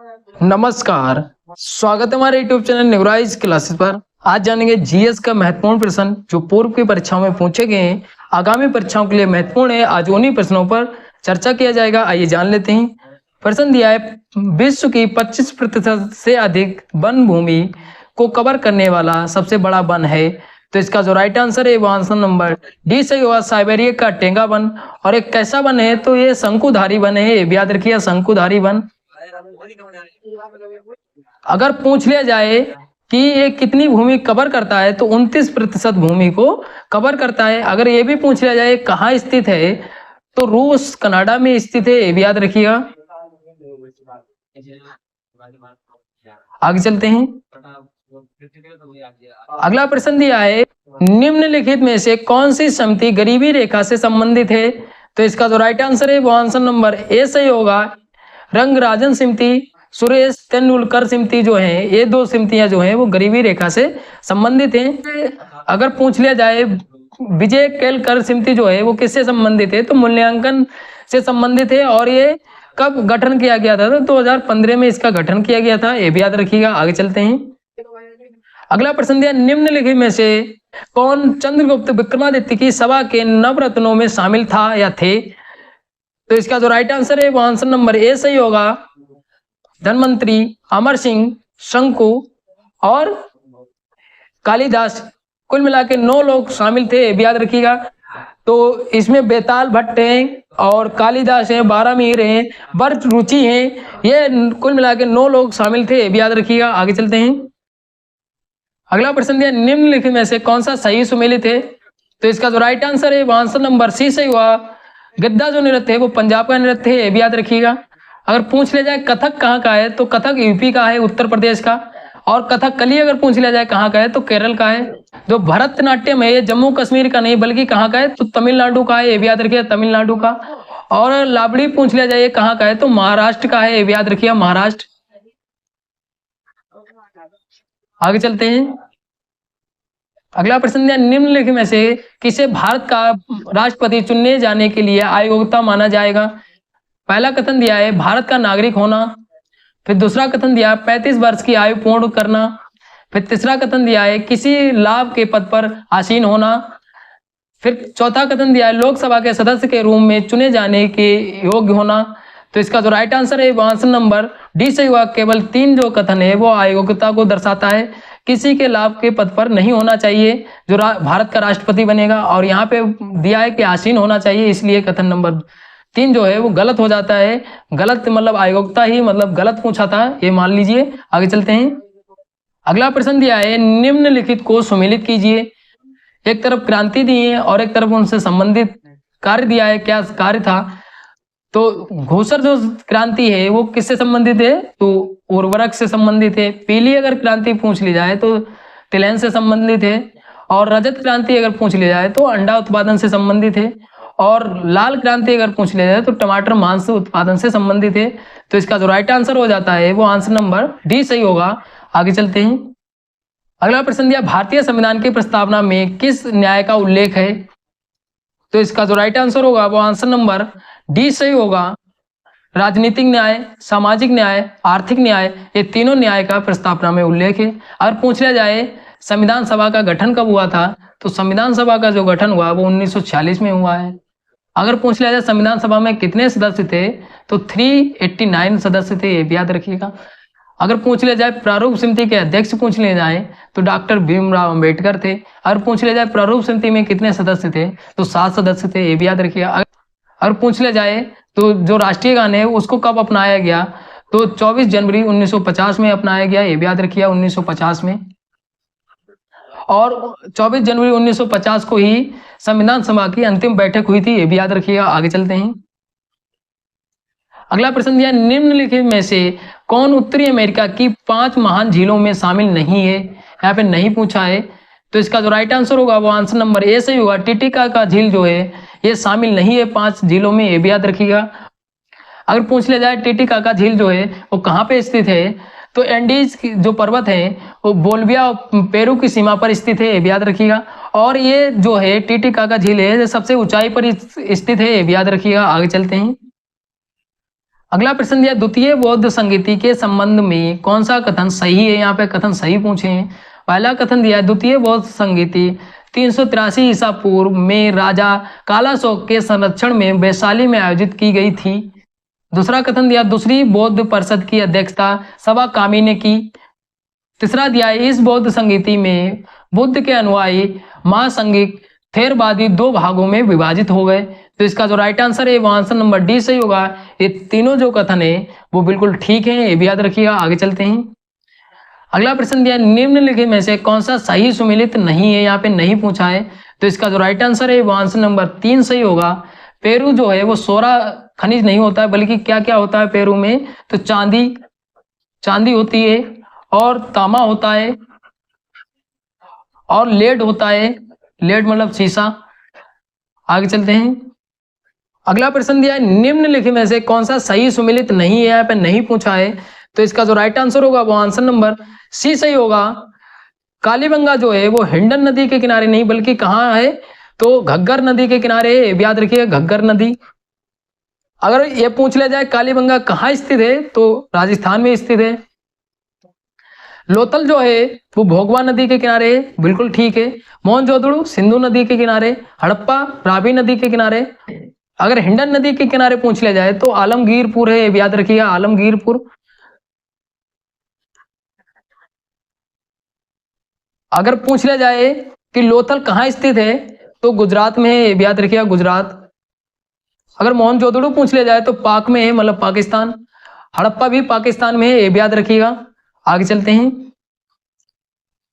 नमस्कार, स्वागत है हमारे यूट्यूब चैनल न्यूराइज क्लासेस पर। आज जानेंगे जीएस का महत्वपूर्ण प्रश्न जो पूर्व की परीक्षाओं में पूछे गए हैं, आगामी परीक्षाओं के लिए महत्वपूर्ण है। आज उन्हीं प्रश्नों पर चर्चा किया जाएगा। आइए जान लेते हैं। प्रश्न दिया है, विश्व की 25% से अधिक वन भूमि को कवर करने वाला सबसे बड़ा वन है। तो इसका जो राइट आंसर है वो आंसर नंबर डी सही होगा, साइबेरिया का टेंगा वन। और एक कैसा वन है, तो ये शंकुधारी वन है, ये भी याद रखिए, शंकुधारी वन। अगर पूछ लिया जाए कि ये कितनी भूमि कवर करता है, तो 29% भूमि को कवर करता है। अगर ये भी पूछ लिया जाए कहाँ स्थित है, तो रूस कनाडा में स्थित है, ये भी याद रखिएगा। आगे चलते हैं। अगला प्रश्न दिया है, निम्नलिखित में से कौन सी समिति गरीबी रेखा से संबंधित है। तो इसका जो राइट आंसर है वो आंसर नंबर ए सही होगा, रंगराजन समिति, सुरेश तेंदुलकर समिति जो है, ये दो समितियां जो हैं वो गरीबी रेखा से संबंधित हैं। अगर पूछ लिया जाए विजय केलकर समिति जो है वो किससे संबंधित है, तो मूल्यांकन से संबंधित है। और ये कब गठन किया गया था, तो 2015 में इसका गठन किया गया था, ये भी याद रखिएगा। आगे चलते हैं। अगला प्रश्न दिया, निम्नलिखित में से कौन चंद्रगुप्त विक्रमादित्य की सभा के नवरत्नों में शामिल था या थे। तो इसका जो राइट आंसर है वो आंसर नंबर ए सही होगा, धनवंतरी, अमर सिंह, शंकु और कालिदास। कुल मिला के 9 लोग शामिल थे, भी याद रखिएगा। तो इसमें बेताल भट्ट हैं और कालिदास हैं, बारामीर हैं, बर्ट रुचि हैं, ये कुल मिला के 9 लोग शामिल थे, भी याद रखिएगा। आगे चलते हैं। अगला प्रश्न दिया, निम्नलिखित में से कौन सा सही सुमेलित है। तो इसका जो राइट आंसर है वो आंसर नंबर सी सही हुआ, गिद्दा जो नृत्य है वो पंजाब का नृत्य है, ये भी याद रखिएगा। अगर पूछ लिया जाए कथक कहाँ का है, तो कथक यूपी का है, उत्तर प्रदेश का। और कथकली अगर पूछ लिया जाए कहाँ का है, तो केरल का है। जो भरतनाट्यम है ये जम्मू कश्मीर का नहीं बल्कि कहाँ का है, तो तमिलनाडु का है, ये भी याद रखिएगा, तमिलनाडु का। और लावड़ी पूछ लिया जाए ये कहाँ का है, तो महाराष्ट्र का है, ये भी याद रखिएगा, महाराष्ट्र। आगे चलते हैं। अगला प्रश्न दिया, निम्नलिखित में से किसे भारत का राष्ट्रपति चुनने जाने के लिए अयोग्यता माना जाएगा। पहला कथन दिया है भारत का नागरिक होना, फिर दूसरा कथन दिया 35 वर्ष की आयु पूर्ण करना, फिर तीसरा कथन दिया है किसी लाभ के पद पर आसीन होना, फिर चौथा कथन दिया है लोकसभा के सदस्य के रूप में चुने जाने के योग्य होना। तो इसका जो राइट आंसर है वो आंसर नंबर डी सही हुआ। केवल 3 जो कथन है वो अयोग्यता को दर्शाता है, किसी के लाभ के पद पर नहीं होना चाहिए जो भारत का राष्ट्रपति बनेगा, और यहाँ पे दिया है कि आसीन होना चाहिए, इसलिए कथन नंबर 3 जो है वो गलत हो जाता है। गलत मतलब अयोग्यता ही मतलब गलत पूछा था, ये मान लीजिए। आगे चलते हैं। अगला प्रश्न दिया है, निम्नलिखित को सुमेलित कीजिए। एक तरफ क्रांति दी है और एक तरफ उनसे संबंधित कार्य दिया है, क्या कार्य था। तो घोषर जो क्रांति है वो किससे संबंधित है, तो उर्वरक से संबंधित है। पीली अगर क्रांति पूछ ली जाए तो तिलहन से संबंधित है। और रजत क्रांति अगर पूछ ली जाए तो अंडा उत्पादन से संबंधित है। और लाल क्रांति अगर पूछ लिया जाए तो टमाटर मांस उत्पादन से संबंधित है। तो इसका जो राइट आंसर हो जाता है वो आंसर नंबर डी सही होगा। आगे चलते हैं। अगला प्रश्न दिया, भारतीय संविधान की प्रस्तावना में किस न्याय का उल्लेख है। तो इसका जो राइट आंसर होगा वो आंसर नंबर डी सही होगा, राजनीतिक न्याय, सामाजिक न्याय, आर्थिक न्याय, ये तीनों न्याय का प्रस्तावना में उल्लेख है। अगर पूछ लिया जाए संविधान सभा का गठन कब हुआ था, तो संविधान सभा का जो गठन हुआ वो 1946 में हुआ है। अगर पूछ लिया जाए संविधान सभा में कितने सदस्य थे, तो 389 सदस्य थे, ये भी याद रखिएगा। अगर पूछ लिया जाए प्रारूप समिति के अध्यक्ष पूछ लिए जाए तो डॉक्टर भीमराव अंबेडकर थे। अगर पूछ लिया जाए प्रारूप समिति में कितने सदस्य थे, तो 7 सदस्य थे, ये भी याद रखिएगा। अगर पूछ लिया जाए तो जो राष्ट्रीय गान है उसको कब अपनाया गया, तो 24 जनवरी 1950 में अपनाया गया, ये भी याद रखिएगा, 1950 में। और 24 जनवरी 1950 को ही संविधान सभा की अंतिम बैठक हुई थी, ये भी याद रखिएगा। आगे चलते हैं। अगला प्रश्न दिया, निम्नलिखित में से कौन उत्तरी अमेरिका की 5 महान झीलों में शामिल नहीं है। यहाँ पे नहीं पूछा है, तो इसका जो राइट आंसर होगा वो आंसर नंबर ए सही होगा, टिटिका का झील जो है ये शामिल नहीं है 5 झीलों में, ये भी याद रखिएगा। अगर पूछ लिया जाए टिटिका का झील जो है वो कहाँ पे स्थित है, तो एंडीज की जो पर्वत है वो बोलिविया और पेरू की सीमा पर स्थित है, ये भी याद रखिएगा। और ये जो है टिटिका का झील है सबसे ऊंचाई पर स्थित है, ये भी याद रखिएगा। आगे चलते हैं। अगला प्रश्न दिया, द्वितीय बौद्ध संगीति के संबंध में कौन सा कथन सही है। यहाँ पे कथन सही पूछे हैं। पहला कथन दिया, द्वितीय बौद्ध संगीति 383 ईसा पूर्व में राजा कालाशोक के संरक्षण में वैशाली में आयोजित की गई थी। दूसरा कथन दिया, दूसरी बौद्ध परिषद की अध्यक्षता सभा कामी ने की। तीसरा दिया, इस बौद्ध संगीति में बुद्ध के अनुयायी महासंघिक थेरवादी दो भागों में विभाजित हो गए। तो इसका जो राइट आंसर है वो आंसर नंबर डी सही होगा। ये तीनों जो कथन है वो बिल्कुल ठीक है, ये भी याद रखिएगा। आगे चलते हैं। अगला प्रश्न दिया, निम्नलिखित में से कौन सा सही सुमेलित नहीं है। यहाँ पे नहीं पूछा है, तो इसका जो राइट आंसर है वो आंसर नंबर 3 सही होगा। पेरू जो है वो सोरा खनिज नहीं होता है, बल्कि क्या क्या होता है पेरू में, तो चांदी होती है और तांबा होता है और लेड होता है। लेड मतलब शीशा। आगे चलते हैं। अगला प्रश्न दिया है, निम्नलिखित में से कौन सा सही सुमेलित नहीं है। यहाँ पे नहीं पूछा है, तो इसका जो राइट आंसर होगा वो आंसर नंबर सी सही होगा। कालीबंगा जो है वो हिंडन नदी के किनारे नहीं बल्कि कहाँ है, तो घग्गर नदी के किनारे है। याद रखिएगा, घग्गर नदी। अगर ये पूछ लिया जाए कालीबंगा कहाँ स्थित है, तो राजस्थान में स्थित है। लोथल जो है वो भोगवा नदी के किनारे है, बिल्कुल ठीक है। मोहनजोदड़ो सिंधु नदी के किनारे, हड़प्पा रावी नदी के किनारे। अगर हिंडन नदी के किनारे पूछ लिया जाए तो आलमगीरपुर है, याद रखिएगा, आलमगीरपुर। अगर पूछ लिया जाए कि लोथल कहाँ स्थित है, तो गुजरात में है, याद रखिएगा, गुजरात। अगर मोहनजोदड़ो पूछ लिया जाए तो पाक में है, मतलब पाकिस्तान। हड़प्पा भी पाकिस्तान में है, ये भी याद रखिएगा। आगे चलते हैं।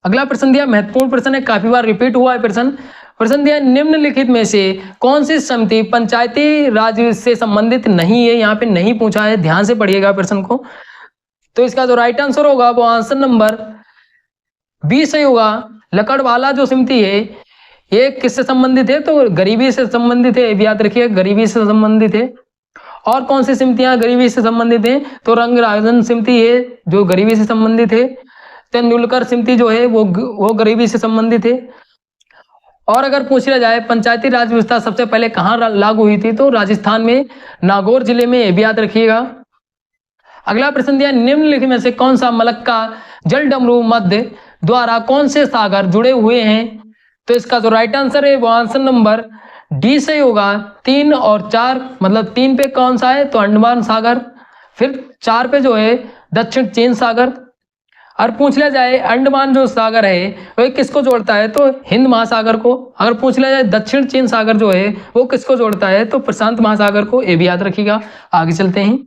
अगला प्रश्न दिया, महत्वपूर्ण प्रश्न है, काफी बार रिपीट हुआ है प्रश्न दिया, निम्नलिखित में से कौन सी समिति पंचायती राज से संबंधित नहीं है। यहाँ पे नहीं पूछा है, ध्यान से पढ़िएगा प्रश्न को। तो इसका जो राइट आंसर होगा वो आंसर नंबर बी सही होगा। लकड़वाला जो समिति है ये किससे संबंधित है, तो गरीबी से संबंधित है, याद रखिए, गरीबी से संबंधित है। और कौन सी समितियां गरीबी से संबंधित है, तो रंगराजन समिति है जो गरीबी से संबंधित है। तेंदुलकर समिति जो है वो गरीबी से संबंधित है। और अगर पूछ लिया जाए पंचायती राज व्यवस्था सबसे पहले कहाँ लागू हुई थी, तो राजस्थान में नागौर जिले में, ये भी याद रखिएगा। अगला प्रश्न दिया, निम्नलिखित में से कौन सा मलक्का जल डमरू मध्य द्वारा कौन से सागर जुड़े हुए हैं। तो इसका जो राइट आंसर है वो आंसर नंबर डी सही होगा। 3 और 4, मतलब 3 पे कौन सा है, तो अंडमान सागर। फिर 4 पे जो है दक्षिण चीन सागर। और पूछ लिया जाए अंडमान जो सागर है वो किसको जोड़ता है, तो हिंद महासागर को। अगर पूछ लिया जाए दक्षिण चीन सागर जो है वो किसको जोड़ता है, तो प्रशांत महासागर को, ये भी याद रखिएगा। आगे चलते हैं।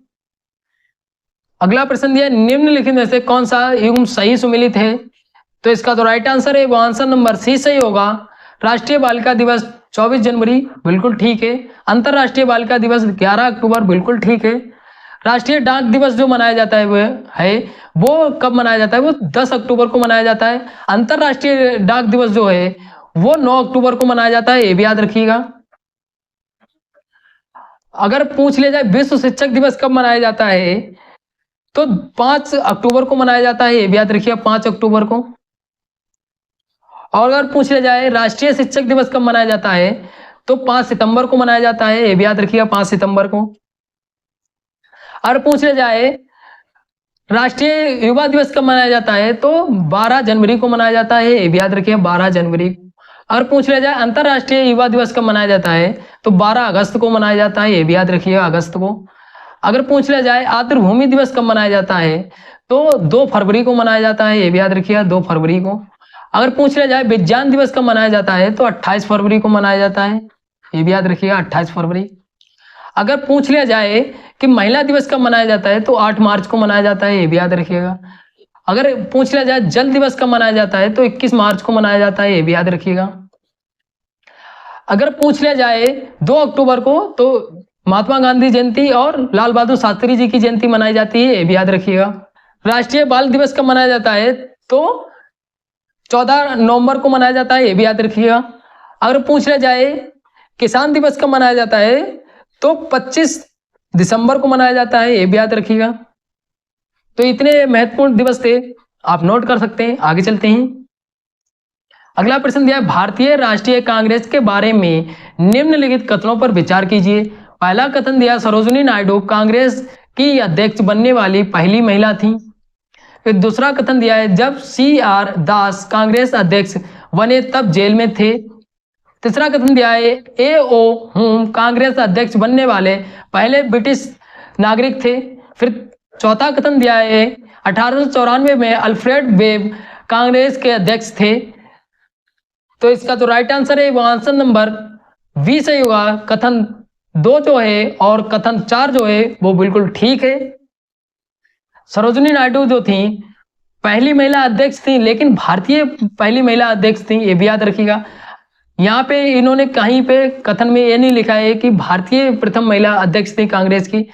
अगला प्रश्न दिया, निम्नलिखित में से कौन सा युग्म सही सुमेलित है। तो इसका जो राइट आंसर है वो आंसर नंबर सी सही होगा। राष्ट्रीय बालिका दिवस 24 जनवरी, बिल्कुल ठीक है। अंतरराष्ट्रीय बालिका दिवस 11 अक्टूबर, बिल्कुल ठीक है। राष्ट्रीय डाक दिवस जो मनाया जाता है वो कब मनाया जाता है, वो 10 अक्टूबर को मनाया जाता है। अंतरराष्ट्रीय डाक दिवस जो है वो 9 अक्टूबर को मनाया जाता है, ये भी याद रखिएगा। अगर पूछ लिया जाए विश्व शिक्षक दिवस कब मनाया जाता है, तो 5 अक्टूबर को मनाया जाता है, ये भी याद रखिएगा, 5 अक्टूबर को। और अगर पूछ लिया जाए राष्ट्रीय शिक्षक दिवस कब मनाया जाता है, तो 5 सितंबर को मनाया जाता है, ये भी याद रखिएगा, 5 सितंबर को। और पूछ लिया जाए राष्ट्रीय युवा दिवस कब मनाया जाता है, तो 12 जनवरी को मनाया जाता है, ये भी याद रखिए, 12 जनवरी। और पूछ लिया जाए अंतरराष्ट्रीय युवा दिवस कब मनाया जाता है, तो 12 अगस्त को मनाया जाता है, ये भी याद रखिएगा, अगस्त को। अगर पूछ लिया जाए आर्द्रभूमि दिवस कब मनाया जाता है, तो 2 फरवरी को मनाया जाता है, ये भी याद रखिएगा, 2 फरवरी को। अगर पूछ लिया जाए विज्ञान दिवस कब मनाया जाता है, तो 28 फरवरी को मनाया जाता है, ये भी याद रखिएगा, 28 फरवरी। अगर पूछ लिया जाए कि महिला दिवस कब मनाया जाता है, तो 8 मार्च को मनाया जाता है, ये भी याद रखिएगा। अगर पूछ लिया जाए जल दिवस कब मनाया जाता है, तो 21 मार्च को मनाया जाता है, ये भी याद रखिएगा। अगर पूछ लिया जाए 2 अक्टूबर को, तो महात्मा गांधी जयंती और लाल बहादुर शास्त्री जी की जयंती मनाई जाती है, ये भी याद रखिएगा। राष्ट्रीय बाल दिवस कब मनाया जाता है, तो 14 नवंबर को मनाया जाता है, ये भी याद रखिएगा। अगर पूछ लिया जाए किसान दिवस कब मनाया जाता है, तो 25 दिसंबर को मनाया जाता है, ये भी याद रखिएगा। तो इतने महत्वपूर्ण दिवस थे, आप नोट कर सकते हैं। आगे चलते हैं। अगला प्रश्न दिया है, भारतीय राष्ट्रीय कांग्रेस के बारे में निम्नलिखित कथनों पर विचार कीजिए। पहला कथन दिया, सरोजिनी नायडू कांग्रेस की अध्यक्ष बनने वाली पहली महिला थी। फिर दूसरा कथन दिया है, जब CR दास कांग्रेस अध्यक्ष बने तब जेल में थे। तीसरा कथन दिया है, AO हुम कांग्रेस अध्यक्ष बनने वाले पहले ब्रिटिश नागरिक थे। फिर चौथा कथन दिया है, 1894 में अल्फ्रेड वेब कांग्रेस के अध्यक्ष थे। तो इसका जो राइट आंसर है वो आंसर नंबर 20 सही होगा। कथन 2 जो है और कथन 4 जो है वो बिल्कुल ठीक है। सरोजिनी नायडू जो थी पहली महिला अध्यक्ष थी, लेकिन भारतीय पहली महिला अध्यक्ष थी, ये भी याद रखिएगा। यहाँ पे इन्होंने कहीं पे कथन में ये नहीं लिखा है कि भारतीय प्रथम महिला अध्यक्ष थी कांग्रेस की,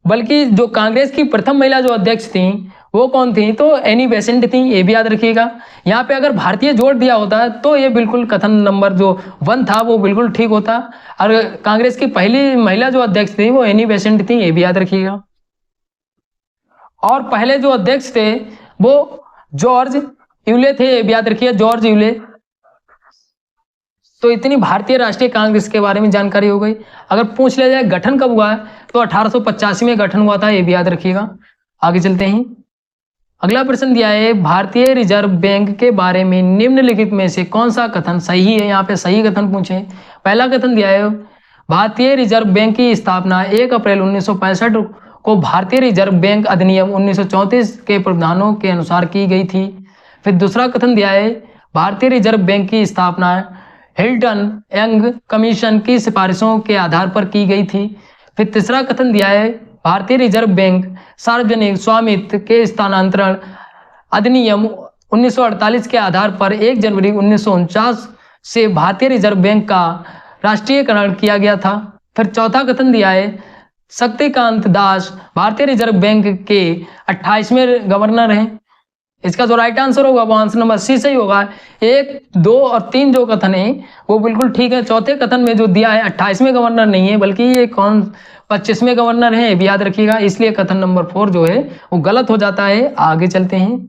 बल्कि जो कांग्रेस की प्रथम महिला जो अध्यक्ष थी वो कौन थी, तो एनी बेसेंट थी, ये भी याद रखिएगा। यहाँ पे अगर भारतीय जोड़ दिया होता तो ये बिल्कुल कथन नंबर जो 1 था वो बिल्कुल ठीक होता। और कांग्रेस की पहली महिला जो अध्यक्ष थी वो एनी बेसेंट थी, ये भी याद रखिएगा। और पहले जो अध्यक्ष थे वो जॉर्ज यूले थे, ये भी याद रखिए, जॉर्ज यूले। तो इतनी भारतीय राष्ट्रीय कांग्रेस के बारे में जानकारी हो गई। अगर पूछ लिया जाए गठन कब हुआ है तो 1885 में गठन हुआ था, ये भी याद रखिएगा। आगे चलते हैं। अगला प्रश्न दिया है, भारतीय रिजर्व बैंक के बारे में निम्नलिखित में से कौन सा कथन सही है। यहाँ पे सही कथन पूछे। पहला कथन दिया है, भारतीय रिजर्व बैंक की स्थापना 1 अप्रैल 1965 को भारतीय रिजर्व बैंक अधिनियम 1934 के प्रावधानों के अनुसार की गई थी। फिर दूसरा कथन दिया है, भारतीय रिजर्व बैंक की स्थापना हिल्टन यंग कमीशन की सिफारिशों के आधार पर की गई थी। फिर तीसरा कथन दिया है, भारतीय रिजर्व बैंक सार्वजनिक स्वामित्व के स्थानांतरण अधिनियम 1948 के आधार पर 1 जनवरी 1949 से भारतीय रिजर्व बैंक का राष्ट्रीयकरण किया गया था। फिर चौथा कथन दिया है, शक्तिकांत दास भारतीय रिजर्व बैंक के 28वें गवर्नर हैं। इसका जो राइट आंसर होगा वो आंसर नंबर सी सही होगा। 1, 2 और 3 जो कथन है वो बिल्कुल ठीक है। चौथे कथन में जो दिया है 28वें गवर्नर नहीं है, बल्कि ये कौन 25वें गवर्नर है, ये भी याद रखिएगा। इसलिए कथन नंबर 4 जो है वो गलत हो जाता है। आगे चलते हैं।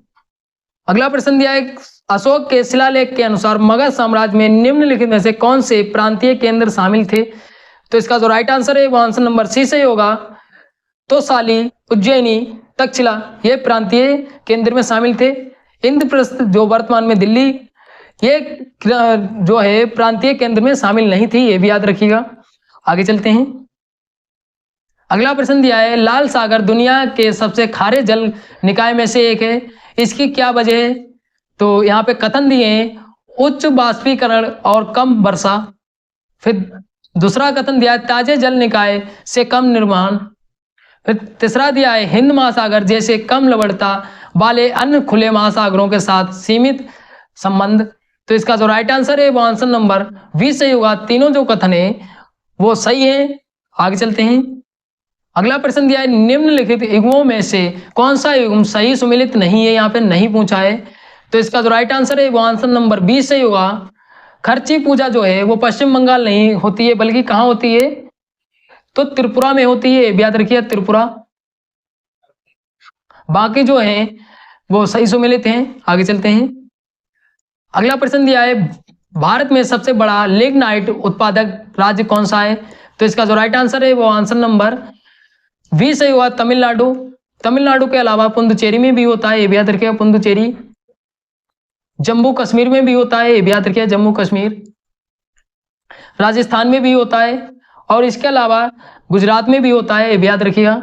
अगला प्रश्न दिया है, अशोक के शिलालेख के अनुसार मगध साम्राज्य में निम्नलिखित में से कौन से प्रांतीय केंद्र शामिल थे। तो इसका जो राइट आंसर है वो आंसर नंबर सी सही होगा। तोसाली, उज्जैनी, तक्षशिला ये प्रांतीय केंद्र में शामिल थे। इंद्रप्रस्थ जो वर्तमान में दिल्ली, ये जो है प्रांतीय केंद्र में शामिल नहीं थी, ये भी याद रखिएगा। आगे चलते हैं। अगला प्रश्न दिया है, लाल सागर दुनिया के सबसे खारे जल निकाय में से एक है, इसकी क्या वजह है। तो यहाँ पे कथन दिए हैं, उच्च बाष्पीकरण और कम वर्षा। फिर दूसरा कथन दिया है, ताजे जल निकाय से कम निर्माण। फिर तीसरा दिया है, हिंद महासागर जैसे कम लवणता वाले अन्य खुले महासागरों के साथ सीमित संबंध। तो इसका जो राइट आंसर है वो आंसर नंबर 20 सही होगा। तीनों जो कथन है वो सही है। आगे चलते हैं। अगला प्रश्न दिया है, निम्नलिखित युग्मों में से कौन सा युग्म सही सुमेलित नहीं है, यहाँ पे नहीं पूछा है। तो इसका जो राइट आंसर है वो आंसर नंबर 20 सही होगा। खर्ची पूजा जो है वो पश्चिम बंगाल नहीं होती है, बल्कि कहाँ होती है, तो त्रिपुरा में होती है, याद रखिए त्रिपुरा। बाकी जो है वो सही सुमेलित हैं। आगे चलते हैं। अगला प्रश्न दिया है, भारत में सबसे बड़ा लिग्नाइट उत्पादक राज्य कौन सा है। तो इसका जो राइट आंसर है वो आंसर नंबर 20 सही हुआ, तमिलनाडु। तमिलनाडु के अलावा पुंदुचेरी में भी होता है, ये भी याद रखिएगा, पुंदुचेरी। जम्मू कश्मीर में भी होता है, ये भी याद रखिएगा, जम्मू कश्मीर। राजस्थान में भी होता है, और इसके अलावा गुजरात में भी होता है, ये भी याद रखिएगा।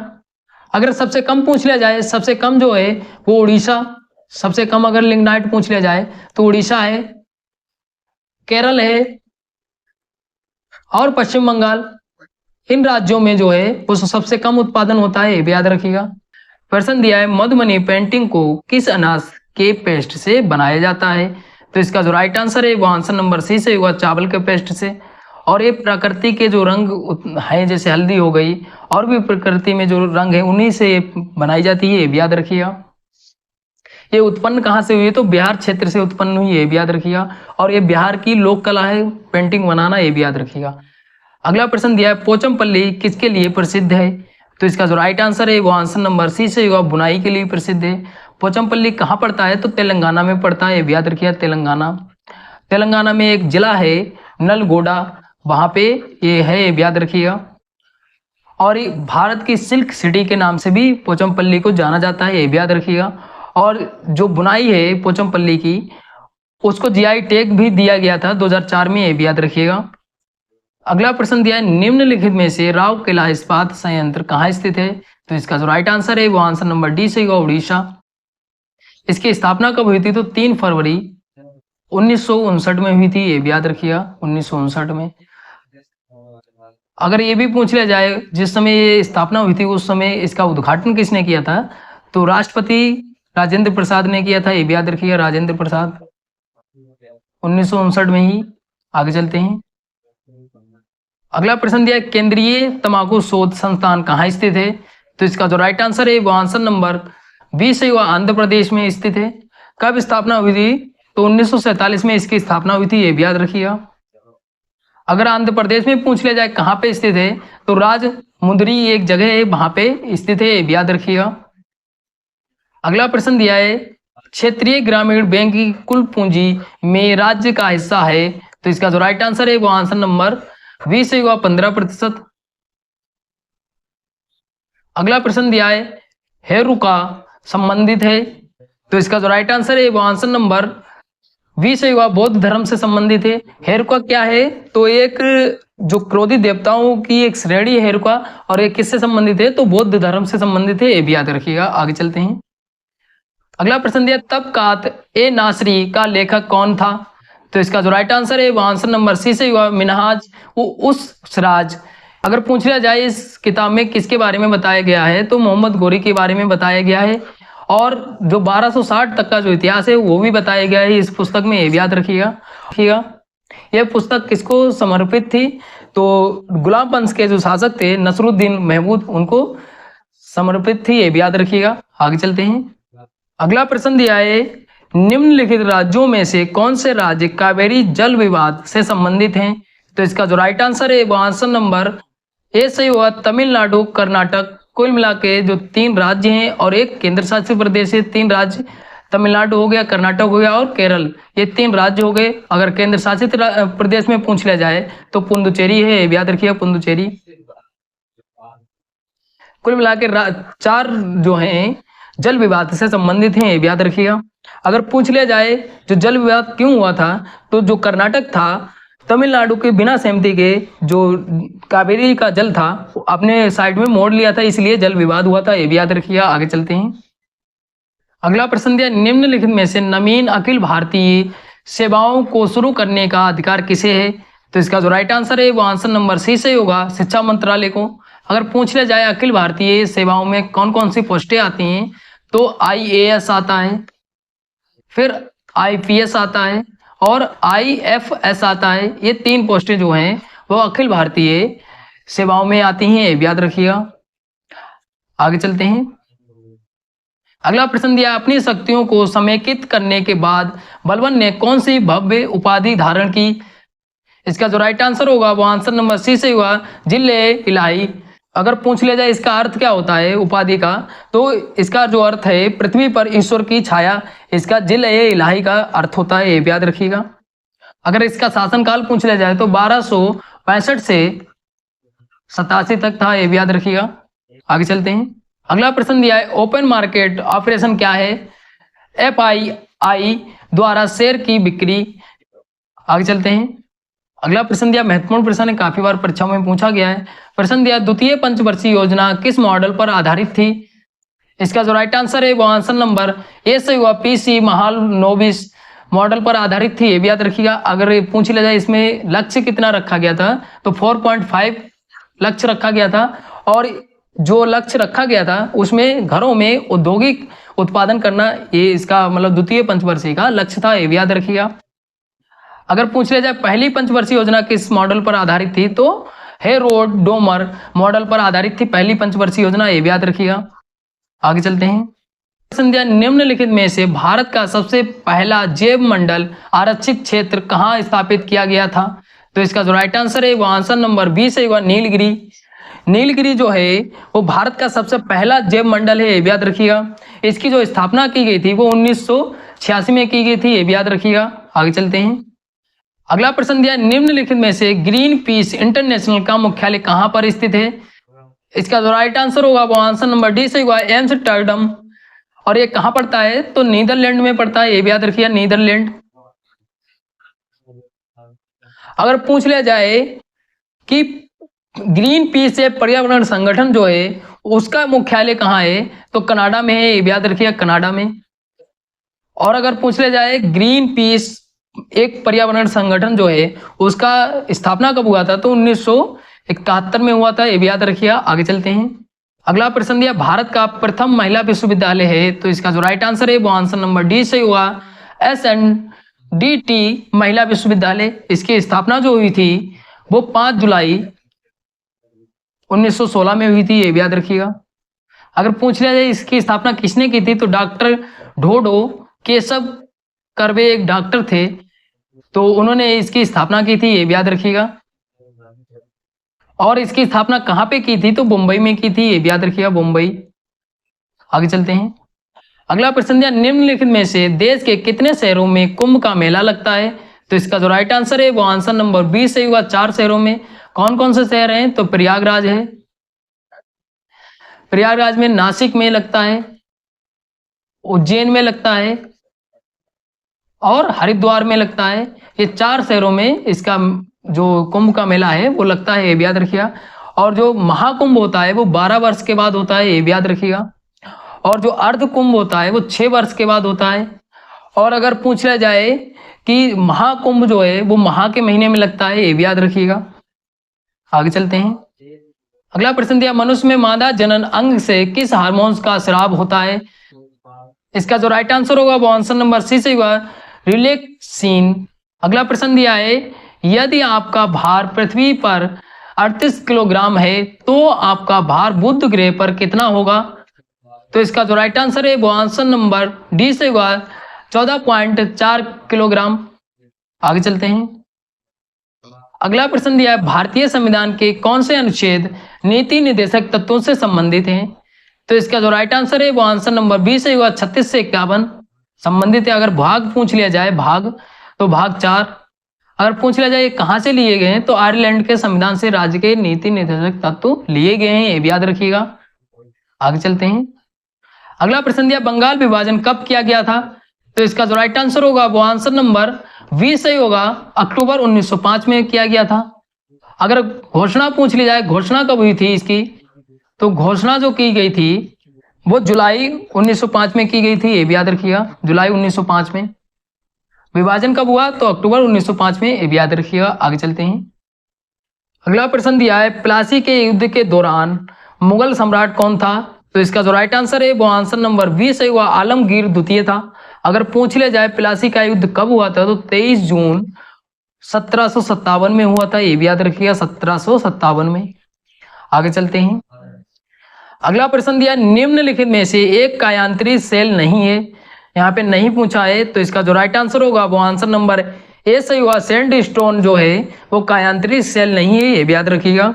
अगर सबसे कम पूछ लिया जाए, सबसे कम जो है वो उड़ीसा, सबसे कम अगर लिग्नाइट पूछ लिया जाए तो उड़ीसा है, केरल है और पश्चिम बंगाल। इन राज्यों में जो है वो सबसे कम उत्पादन होता है, ये भी याद रखिएगा। प्रश्न दिया है, मधुबनी पेंटिंग को किस अनाज के पेस्ट से बनाया जाता है। तो इसका जो राइट आंसर है वो आंसर नंबर सी से होगा, चावल के पेस्ट से। और ये प्रकृति के जो रंग है, जैसे हल्दी हो गई, और भी प्रकृति में जो रंग है उन्हीं से बनाई जाती है, ये भी याद रखिएगा। ये उत्पन्न कहाँ से हुई है, तो बिहार क्षेत्र से उत्पन्न हुई है, ये भी याद रखिएगा। और ये बिहार की लोक कला है पेंटिंग बनाना, ये भी याद रखिएगा। अगला प्रश्न दिया है, पोचमपल्ली किसके लिए प्रसिद्ध है। तो इसका जो राइट आंसर है वो आंसर नंबर सी से होगा, बुनाई के लिए प्रसिद्ध है। पोचमपल्ली कहाँ पड़ता है, तो तेलंगाना में पड़ता है, ये भी याद रखिएगा, तेलंगाना। तेलंगाना में एक जिला है नलगोंडा, वहां पे ये है, ये भी याद रखिएगा। और ये भारत की सिल्क सिटी के नाम से भी पोचमपल्ली को जाना जाता है, ये भी याद रखिएगा। और जो बुनाई है पोचमपल्ली की, उसको जीआई टैग भी दिया गया था 2004 में, ये भी याद रखिएगा। अगला प्रश्न दिया है, निम्नलिखित में से राउरकेला इस्पात संयंत्र कहाँ स्थित है? तो इसका जो राइट आंसर है वो आंसर नंबर डी से होगा, उड़ीसा। इसकी स्थापना कब हुई थी? तो 3 फरवरी 1959 में हुई थी, ये भी याद रखिएगा, 1959 में। अगर ये भी पूछ लिया जाए जिस समय ये स्थापना हुई थी उस समय इसका उद्घाटन किसने किया था? तो राष्ट्रपति राजेंद्र प्रसाद ने किया था, ये भी याद रखिएगा, राजेंद्र प्रसाद, 1959 में ही। आगे चलते हैं। अगला प्रश्न दिया, केंद्रीय तंबाकू शोध संस्थान कहाँ स्थित है? तो इसका जो राइट आंसर है वो आंसर नंबर 20 है, वह आंध्र प्रदेश में स्थित है। कब स्थापना हुई थी? तो 1947 में इसकी स्थापना हुई थी, ये भी याद रखिएगा। अगर आंध्र प्रदेश में पूछ लिया जाए कहाँ पे स्थित है, तो राजमुंदरी एक जगह है, वहां पे स्थित है, ये भी याद रखिएगा। अगला प्रश्न दिया है, क्षेत्रीय ग्रामीण बैंक की कुल पूंजी में राज्य का हिस्सा है? तो इसका जो राइट आंसर है वो आंसर नंबर 20 है, 15%। अगला प्रश्न दिया है, हेरुका संबंधित है? तो इसका जो राइट आंसर है वो आंसर नंबर 20 है, वह बौद्ध धर्म से संबंधित है। हेरुका क्या है? तो एक जो क्रोधी देवताओं की एक श्रेणी है हेरुका, और ये किससे संबंधित है? तो बौद्ध धर्म से संबंधित है, ये भी याद रखिएगा। आगे चलते हैं। अगला प्रश्न दिया, तबकात ए नासरी का लेखक कौन था? तो इसका जो राइट आंसर है वो आंसर नंबर सी से हुआ, मिनहाज उस सिराज। अगर पूछ लिया जाए इस किताब में किसके बारे में बताया गया है, तो मोहम्मद गोरी के बारे में बताया गया है, और जो 1260 तक का जो इतिहास है वो भी बताया गया है इस पुस्तक में, ये भी याद रखिएगा। यह पुस्तक किसको समर्पित थी? तो गुलाम वंश के जो शासक थे नसरुद्दीन महमूद, उनको समर्पित थी, ये भी याद रखिएगा। आगे चलते हैं। अगला प्रश्न दिया है, निम्नलिखित राज्यों में से कौन से राज्य कावेरी जल विवाद से संबंधित हैं? तो इसका जो राइट आंसर है वो आंसर नंबर ए से हुआ, तमिलनाडु, कर्नाटक। कुल मिला के जो 3 राज्य हैं और एक केंद्र शासित प्रदेश है, 3 राज्य, तमिलनाडु हो गया, कर्नाटक हो गया और केरल, ये 3 राज्य हो गए। अगर केंद्र शासित प्रदेश में पूछ लिया जाए तो पुदुचेरी है, ये याद रखिएगा, पुदुचेरी। कुल मिला के 4 जो हैं जल विवाद से संबंधित हैं, ये याद रखिएगा। अगर पूछ लिया जाए जो जल विवाद क्यों हुआ था, तो जो कर्नाटक था तमिलनाडु के बिना सहमति के जो कावेरी का जल था अपने साइड में मोड़ लिया था, इसलिए जल विवाद हुआ था, ये भी याद रखिएगा। आगे चलते हैं। अगला प्रश्न दिया, निम्नलिखित में से नवीन अखिल भारतीय सेवाओं को शुरू करने का अधिकार किसे है? तो इसका जो राइट आंसर है वो आंसर नंबर सी से होगा, शिक्षा मंत्रालय को। अगर पूछ लिया जाए अखिल भारतीय सेवाओं में कौन कौन सी पोस्टें आती हैं, तो IAS आता है, फिर IPS आता है और IFS आता है। ये 3 पोस्टें जो हैं वो अखिल भारतीय सेवाओं में आती हैं, याद रखिएगा। आगे चलते हैं। अगला प्रश्न दिया, अपनी शक्तियों को समेकित करने के बाद बलबन ने कौन सी भव्य उपाधि धारण की? इसका जो राइट आंसर होगा वो आंसर नंबर सी से हुआ, जिले इलाही। अगर पूछ लिया जाए इसका अर्थ क्या होता है उपाधि का, तो इसका जो अर्थ है पृथ्वी पर ईश्वर की छाया, इसका जिले इलाही का अर्थ होता है, ये याद रखिएगा। अगर इसका शासनकाल पूछ लिया जाए तो 1265 से 87 तक था, ये याद रखिएगा। आगे चलते हैं। अगला प्रश्न दिया है, ओपन मार्केट ऑपरेशन क्या है? FII द्वारा शेयर की बिक्री। आगे चलते हैं। अगला प्रश्न दिया, महत्वपूर्ण प्रश्न है, काफी बार परीक्षाओं में पूछा गया है। प्रश्न दिया, द्वितीय पंचवर्षीय योजना किस मॉडल पर आधारित थी? इसका जो राइट आंसर है वो आंसर नंबर ए से हुआ, PC महालनोबिस मॉडल पर आधारित थी, ये भी याद रखिएगा। अगर पूछ लिया जाए इसमें लक्ष्य कितना रखा गया था, तो 4.5 लक्ष्य रखा गया था, और जो लक्ष्य रखा गया था उसमें घरों में औद्योगिक उत्पादन करना, ये इसका मतलब द्वितीय पंचवर्षीय का लक्ष्य था, ये भी याद रखिएगा। अगर पूछ लिया जाए पहली पंचवर्षीय योजना किस मॉडल पर आधारित थी, तो हेरोड डोमर मॉडल पर आधारित थी पहली पंचवर्षीय योजना, ये भी याद रखिएगा। आगे चलते हैं। संध्या, निम्नलिखित में से भारत का सबसे पहला जैव मंडल आरक्षित क्षेत्र कहाँ स्थापित किया गया था? तो इसका जो राइट आंसर है वो आंसर नंबर बी से हुआ, नीलगिरी। नीलगिरी जो है वो भारत का सबसे पहला जैव मंडल है, ये भी याद रखिएगा। इसकी जो स्थापना की गई थी वो 1986 में की गई थी, ये भी याद रखिएगा। आगे चलते हैं। अगला प्रश्न दिया, निम्नलिखित में से ग्रीन पीस इंटरनेशनल का मुख्यालय कहां पर स्थित है? इसका जो राइट आंसर होगा वो आंसर नंबर डी से होगा, एम्स्टर्डम। और ये कहाँ पड़ता है? तो नीदरलैंड में पड़ता है, ये भी याद रखिए, नीदरलैंड। अगर पूछ लिया जाए कि ग्रीन पीस से पर्यावरण संगठन जो है उसका मुख्यालय कहाँ है, तो कनाडा में है, ये भी याद रखिए, कनाडा में। और अगर पूछ लिया जाए ग्रीन पीस एक पर्यावरण संगठन जो है उसका स्थापना कब हुआ था, तो 1971 में हुआ था, ये भी याद रखिए। आगे चलते हैं। अगला प्रश्न दिया, भारत का प्रथम महिला विश्वविद्यालय है, तो इसका जो राइट आंसर है वो आंसर नंबर डी से हुआ, SNDT महिला विश्वविद्यालय। इसकी स्थापना जो हुई थी वो 5 जुलाई 1916 में हुई थी, ये भी याद रखिएगा। अगर पूछ लिया जाए इसकी स्थापना किसने की थी, तो डॉक्टर ढोडो केशव कर्वे एक डॉक्टर थे, तो उन्होंने इसकी स्थापना की थी, ये भी याद रखिएगा। और इसकी स्थापना कहाँ पे की थी, तो मुंबई में की थी, ये भी याद रखिएगा, मुंबई। आगे चलते हैं। अगला प्रश्न दिया, निम्नलिखित में से देश के कितने शहरों में कुंभ का मेला लगता है, तो इसका जो राइट आंसर है वो आंसर नंबर बी से हुआ, 4 शहरों में। कौन कौन से शहर हैं, तो प्रयागराज है, प्रयागराज में, नासिक में लगता है, उज्जैन में लगता है और हरिद्वार में लगता है। ये 4 शहरों में इसका जो कुंभ का मेला है वो लगता है, ये भी याद रखिएगा। और जो महाकुंभ होता है वो 12 वर्ष के बाद होता है, ये भी याद रखिएगा। और जो अर्ध कुंभ होता है वो 6 वर्ष के बाद होता है। और अगर पूछ लिया जाए कि महाकुंभ जो है वो माह के महीने में लगता है, ये भी याद रखिएगा। आगे चलते हैं। अगला प्रश्न दिया, मनुष्य में मादा जनन अंग से किस हार्मोन्स का स्राव होता है, इसका जो राइट आंसर होगा वो आंसर नंबर सी से होगा, रिलैक्सिन। अगला प्रश्न दिया है, यदि आपका भार पृथ्वी पर 38 किलोग्राम है तो आपका भार बुध ग्रह पर कितना होगा, तो इसका जो राइट आंसर है वो आंसर नंबर डी से होगा, 14.4 किलोग्राम। आगे चलते हैं। अगला प्रश्न दिया है, भारतीय संविधान के कौन से अनुच्छेद नीति निर्देशक तत्वों से संबंधित हैं, तो इसका जो राइट आंसर है वो आंसर नंबर बी से होगा, 36 से 51 संबंधित है। अगर भाग पूछ लिया जाए भाग, तो भाग 4। अगर पूछ लिया जाए कहाँ से लिए गए हैं, तो आयरलैंड के संविधान से राज्य के नीति निर्देशक तत्व लिए गए हैं, ये भी याद रखिएगा। आगे चलते हैं। अगला प्रश्न दिया, बंगाल विभाजन कब किया गया था, तो इसका जो राइट आंसर होगा वो आंसर नंबर बी से होगा, अक्टूबर 1905 में किया गया था। अगर घोषणा पूछ ली जाए घोषणा कब हुई थी इसकी, तो घोषणा जो की गई थी वो जुलाई 1905 में की गई थी, ये भी याद रखिएगा, जुलाई 1905 में। विभाजन कब हुआ, तो अक्टूबर 1905 में, ये भी याद रखिएगा। आगे चलते हैं। अगला प्रश्न दिया है, प्लासी के युद्ध के दौरान मुगल सम्राट कौन था, तो इसका जो राइट आंसर है वो आंसर नंबर बी से हुआ, आलमगीर द्वितीय था। अगर पूछ लिया जाए प्लासी का युद्ध कब हुआ था, तो 23 जून 1757 में हुआ था, ये भी याद रखिएगा, 1757 में। आगे चलते हैं। अगला प्रश्न दिया, निम्नलिखित में से एक कायांतरित सेल नहीं है, यहाँ पे नहीं पूछा है, तो इसका जो राइट आंसर होगा वो आंसर नंबर ए से हुआ, सेंट स्टोन जो है वो कायांतरित सेल नहीं है, ये भी याद रखिएगा।